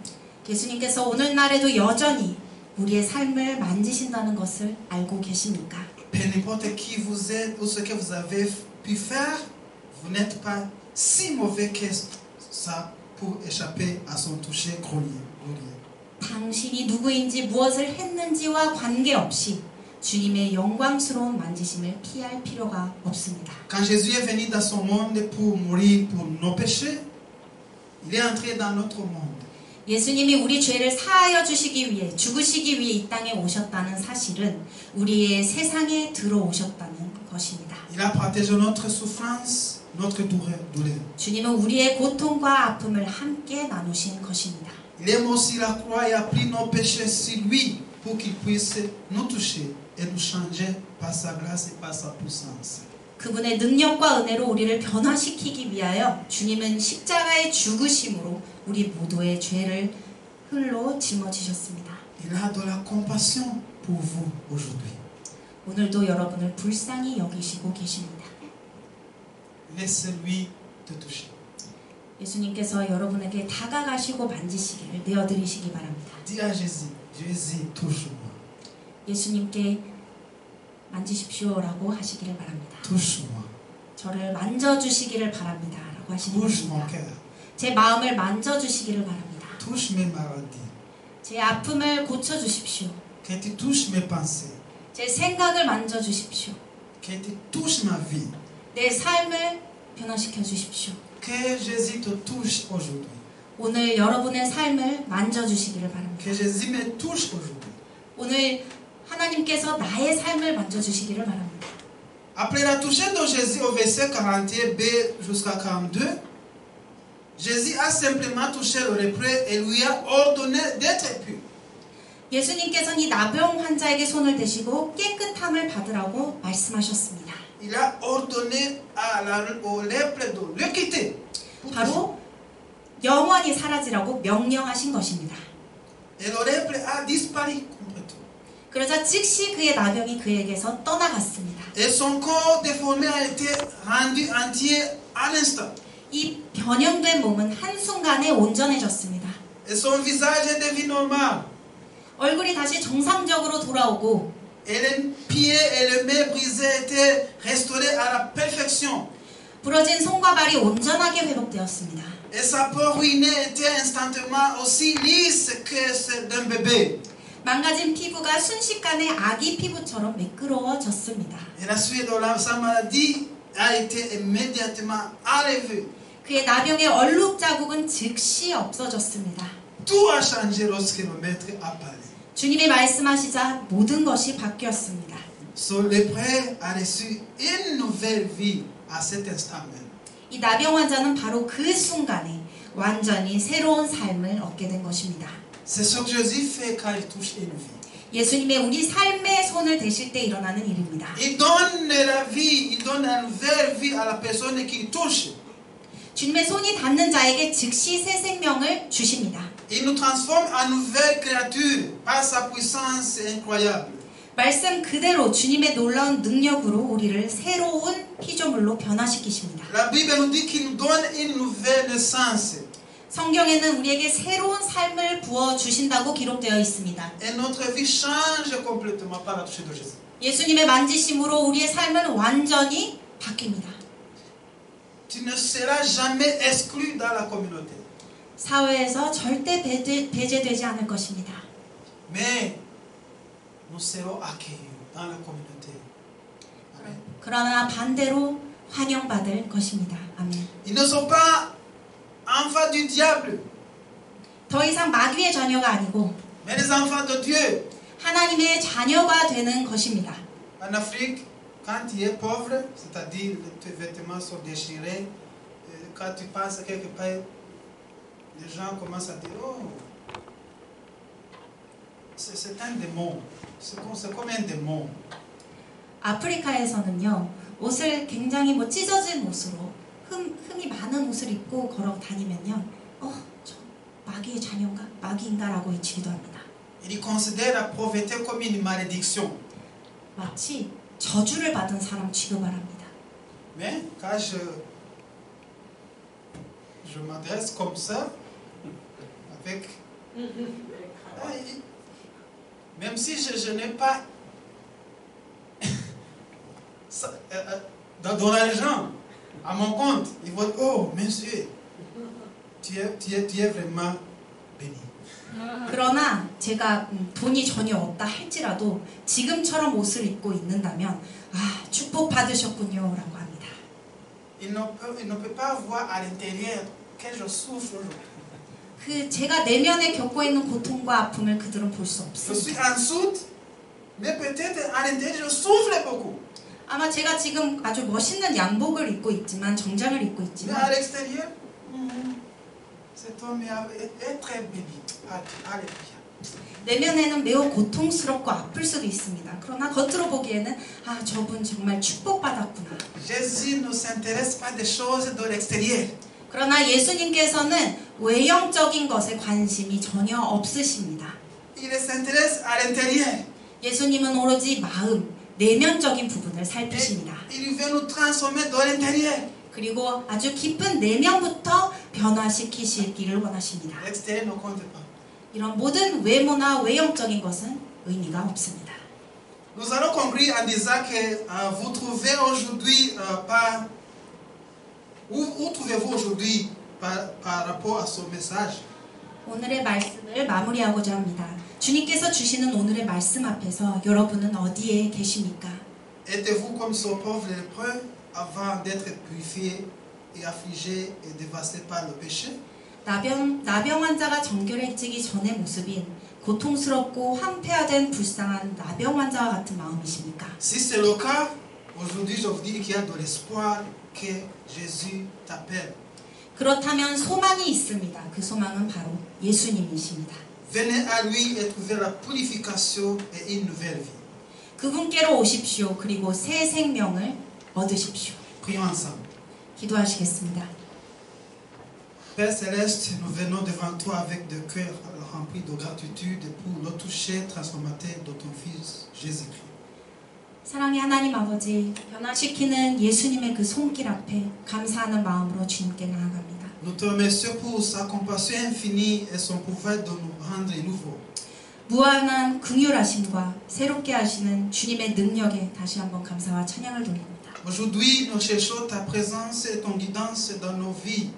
예수님께서 오늘날에도 여전히 우리의 삶을 만지신다는 것을 알고 계십니까? Peu importe qui vous êtes ou ce que vous avez pu faire, vous n'êtes pas si mauvais que ça pour échapper à son toucher glorieux. 당신이 누구인지 무엇을 했는지와 관계없이 주님의 영광스러운 만지심을 피할 필요가 없습니다. Quand Jésus est venu dans son monde pour mourir pour nos péchés, il est entré dans notre monde. 예수님이 우리 죄를 사하여 주시기 위해 죽으시기 위해 이 땅에 오셨다는 사실은 우리의 세상에 들어오셨다는 것입니다. Il a partagé notre souffrance, notre douleur. 주님은 우리의 고통과 아픔을 함께 나누신 것입니다. Il est mort sur la croix et a pris nos péchés sur lui pour qu'il puisse nous toucher et nous changer par sa grâce et par sa puissance. 그분의 능력과 은혜로 우리를 변화시키기 위하여 주님은 십자가의 죽으심으로 우리 모두의 죄를 흙로 짊어지셨습니다. Il a de la compassion pour vous aujourd'hui. 오늘도 여러분을 불쌍히 여기시고 계십니다. Laissez-lui te toucher. 예수님께서 여러분에게 다가가시고 만지시기를 내어드리시기 바랍니다. Dis à Jésus, Jésus, touche-moi. 예수님께 만지십시오라고 하시기를 바랍니다. Touche-moi. 저를 만져주시기를 바랍니다. 라고 하시는 Touche mon 겁니다. cœur. 제 마음을 만져주시기를 바랍니다. Touche mes maladies. 제 아픔을 고쳐주십시오. Que tu touches mes pensées. 제 생각을 만져주십시오. Que tu touches ma vie. 내 삶을 변화시켜 주십시오. Que Jésus te touche aujourd'hui. 오늘 여러분의 삶을 만져주시기를 바랍니다. Que Jésus me touche aujourd'hui. 오늘 하나님께서 나의 삶을 만져주시기를 바랍니다. Après la touche de Jésus au verset 41b jusqu'à 42, Jésus a simplement touché le lépreux et lui a ordonné d'être pur. 예수님께서는 이 나병 환자에게 손을 대시고 깨끗함을 받으라고 말씀하셨습니다. Il a ordonné au lépreux de le quitter. 바로 영원히 사라지라고 명령하신 것입니다. Et le lépreux a disparu complètement. 그러자 즉시 그의 나병이 그에게서 떠나갔습니다. Et son corps déformé a été rendu entier à l'instant. 이 변형된 몸은 한순간에 온전해졌습니다. Et son visage est devenu normal. 얼굴이 다시 정상적으로 돌아오고 Et les pieds et les mains brisés étaient restaurés à la perfection. 부러진 손과 발이 온전하게 회복되었습니다. Et sa peau ruinée était instantanément aussi lisse que celle d'un bébé. 망가진 피부가 순식간에 아기 피부처럼 매끄러워졌습니다. Et la suite de sa maladie a été immédiatement enlevée. 그의 나병의 얼룩 자국은 즉시 없어졌습니다. Tout a changé lorsque le maître a parlé. 주님이 말씀하시자 모든 것이 바뀌었습니다. Ce lépreux a reçu une nouvelle vie à cet instant même. 이 나병 환자는 바로 그 순간에 완전히 새로운 삶을 얻게 된 것입니다. C'est ce que Jésus fait quand il touche une vie. 예수님의 우리 삶에 손을 대실 때 일어나는 일입니다. Il donne la vie, il donne une nouvelle vie à la personne qui touche. 주님의 손이 닿는 자에게 즉시 새 생명을 주십니다. Il nous transforme en nouvelle créature par sa puissance incroyable. 말씀 그대로 주님의 놀라운 능력으로 우리를 새로운 피조물로 변화시키십니다. La Bible nous dit qu'il nous donne une nouvelle naissance. 성경에는 우리에게 새로운 삶을 부어 주신다고 기록되어 있습니다. Et notre vie change complètement par la touche de Jésus. 예수님의 만지심으로 우리의 삶은 완전히 바뀝니다. Tu ne seras jamais exclu dans la communauté. 사회에서 절대 배제되지 않을 것입니다. Mais nous serons accueillis dans la communauté. Amen. 그러나 반대로 환영받을 것입니다. 아멘. Ils ne sont pas enfants du diable, 더 이상 마귀의 자녀가 아니고 mais les enfants de Dieu. 하나님의 자녀가 되는 것입니다. En Afrique, quand tu es pauvre, c'est-à-dire tes vêtements sont déchirés, quand tu passes quelque part, les gens commencent à dire, oh, c'est un démon, c'est comme un démon. 아프리카에서는요, 옷을 굉장히 찢어진 옷으로 흠이 많은 옷을 입고 걸어 다니면요, 저 마귀의 자녀인가? 마귀인가라고 외치기도 합니다. Ils considèrent la pauvreté comme une malédiction. 마치 저주를 받은 사람 취급을 합니다. Mais quand je m'adresse comme ça, avec... Même si je n'ai pas de l'argent à mon compte, ils vont dire, oh, monsieur, tu es vraiment béni. 그러나 제가 돈이 전혀 없다 할지라도 지금처럼 옷을 입고 있는다면 축복 받으셨군요 라고 합니다. Il ne peut pas voir à l'intérieur que je souffre aujourd'hui. 제가 내면에 겪고 있는 고통과 아픔을 그들은 볼 수 Je suis 없습니다. en soute, mais peut-être à l'intérieur je souffre beaucoup. 아마 제가 지금 아주 멋있는 양복을 입고 있지만 정장을 입고 Mais à 있지만 l'extérieur, cet homme est très béni. Alléluia. 내면에는 매우 고통스럽고 아플 수도 있습니다. 그러나 겉으로 보기에는 저분 정말 축복받았구나. Jésus ne s'intéresse pas des choses de l'extérieur. 그러나 예수님께서는 외형적인 것에 관심이 전혀 없으십니다. Il s'intéresse à l'intérieur. 예수님은 오로지 마음, 내면적인 부분을 살피십니다. Il veut nous transformer dans l'intérieur. 그리고 아주 깊은 내면부터 변화시키시기를 원하십니다. L'extérieur ne compte pas. 이런 모든 외모나 외형적인 것은 의미가 없습니다. Nous allons conclure en disant que vous trouvez aujourd'hui où trouvez-vous aujourd'hui par rapport à ce message? 오늘의 말씀을 마무리하고자 합니다. 주님께서 주시는 오늘의 말씀 앞에서 여러분은 어디에 계십니까? Êtes-vous comme ce pauvre lépreux avant d'être purifié et affligé et dévasté par le péché? 나병 환자가 정결해지기 전의 모습인 고통스럽고 황폐화된 불쌍한 나병 환자와 같은 마음이십니까? Si c'est le cas, aujourd'hui je vous dis qu'il y a de l'espoir que Jésus t'appelle. 그렇다면 소망이 있습니다. 그 소망은 바로 예수님이십니다. Venez à lui et trouvez la purification et une nouvelle vie. 그분께로 오십시오. 그리고 새 생명을 얻으십시오. Prions ensemble. 기도하시겠습니다. Père Céleste, nous venons devant toi avec des cœurs remplis de gratitude pour le toucher transformateur de ton Fils Jésus-Christ. 사랑의 하나님 아버지, 변화시키는 예수님의 그 손길 앞에 감사하는 마음으로 주님께 나아갑니다. Nous te remercions pour sa compassion infinie et son pouvoir de nous rendre nouveaux. 무한한 긍휼하심과 새롭게 하시는 주님의 능력에 다시 한번 감사와 찬양을 돌립니다. Aujourd'hui, nous cherchons ta présence et ton guidance dans nos vies.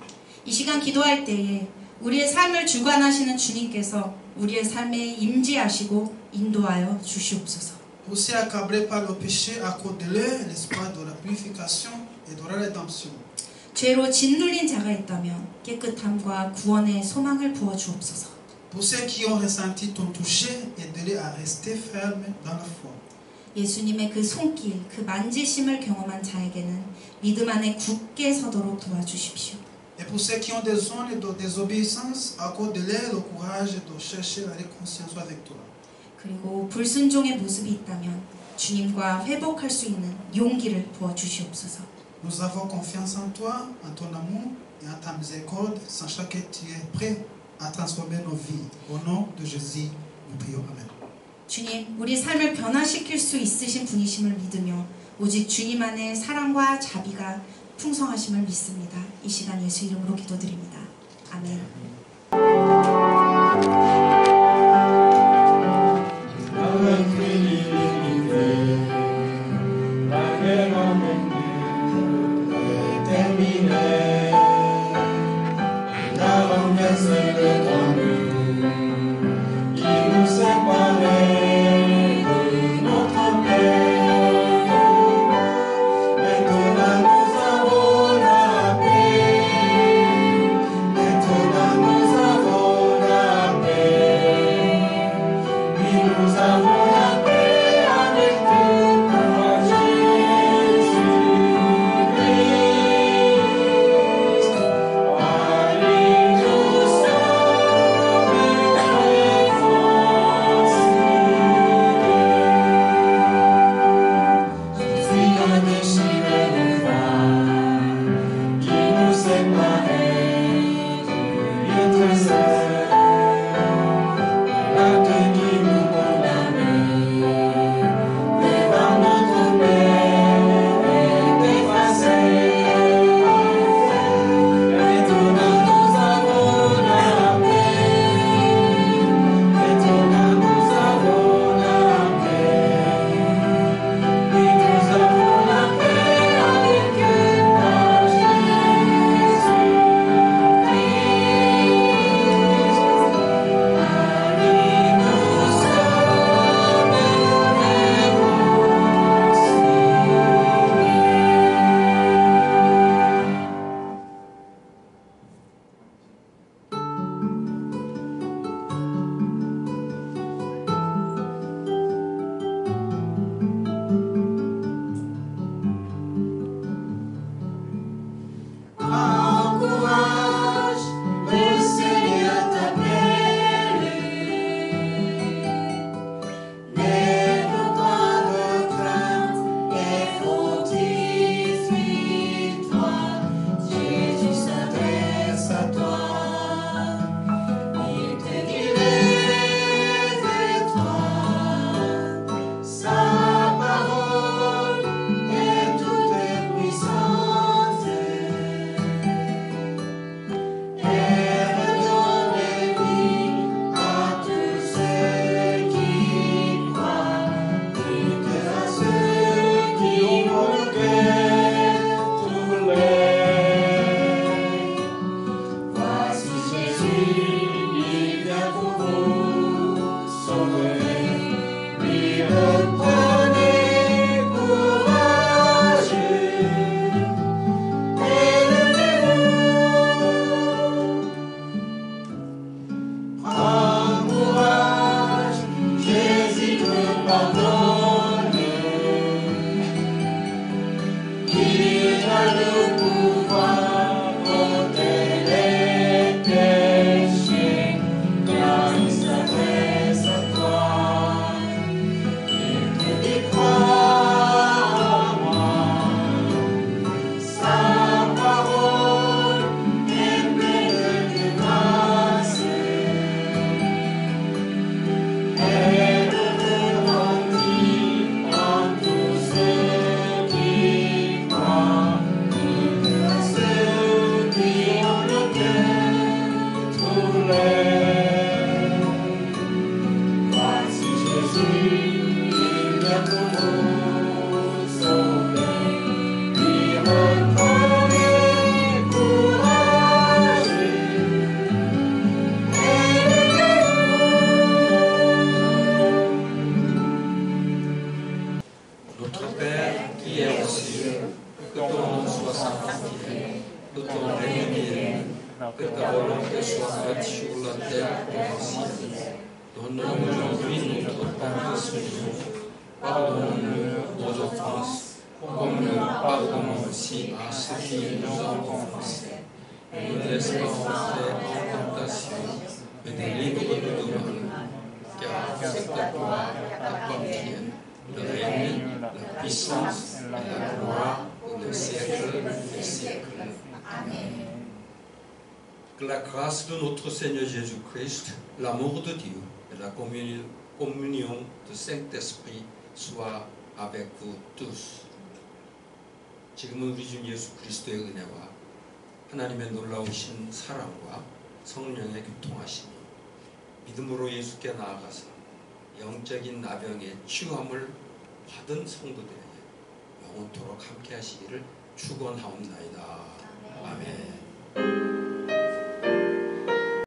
이 시간 기도할 때에 우리의 삶을 주관하시는 주님께서 우리의 삶에 임재하시고 인도하여 주시옵소서. Aussi accablés par le péché, accorde-leur l'espoir de la purification et de la rédemption. 죄로 짓눌린 자가 있다면 깨끗함과 구원의 소망을 부어 주옵소서. Pour ceux qui ont ressenti ton toucher, aide-les à rester fermes dans la foi. 예수님의 그 손길, 그 만지심을 경험한 자에게는 믿음 안에 굳게 서도록 도와주십시오. Et pour ceux qui ont des zones de désobéissance, accorde-leur le courage de chercher la réconciliation avec toi. 그리고 불순종의 모습이 있다면 주님과 회복할 수 있는 용기를 부어 주시옵소서. Nous avons confiance en toi, en ton amour et en ta miséricorde, sachant que tu es prêt à transformer nos vies. Au nom de Jésus, nous prions. Amen. 주님, 우리 삶을 변화시킬 수 있으신 분이심을 믿으며 오직 주님 안에 사랑과 자비가 풍성하심을 믿습니다. 이 시간 예수 이름으로 기도드립니다. 아멘. qu'il a le pouvoir d'ôter les péchés, car il s'adresse à toi. Il te dit crois en moi, sa parole est pleine de grâce. Elle retentit en tous ceux qui croient, à ceux qui ont le cœur troublé. Voici Jésus, il vient pour nous sauver. Lui reconnaît courageux. Notre Père qui es aux cieux, que ton nom soit sanctifié, que ton règne vienne, que ta volonté soit faite sur la terre comme au ciel. Donne-nous aujourd'hui notre pain de ce jour. Pardonne-nous nos offenses, comme nous pardonnons aussi à ceux qui nous ont offensés. Ne nous laisse pas entrer en tentation, mais délivre-nous du mal. Car c'est à toi qu'appartiennent le règne, la puissance et la gloire pour les siècles des siècles. Amen. Que la grâce de notre Seigneur Jésus-Christ, l'amour de Dieu et la communion du Saint-Esprit soit avec vous tous. 지금은 우리 주 예수 그리스도의 은혜와 하나님의 놀라우신 사랑과 성령의 교통하심이 믿음으로 예수께 나아가서 영적인 나병의 치유함을 받은 성도들에게 영원토록 함께 하시기를 축원하옵나이다. 아멘.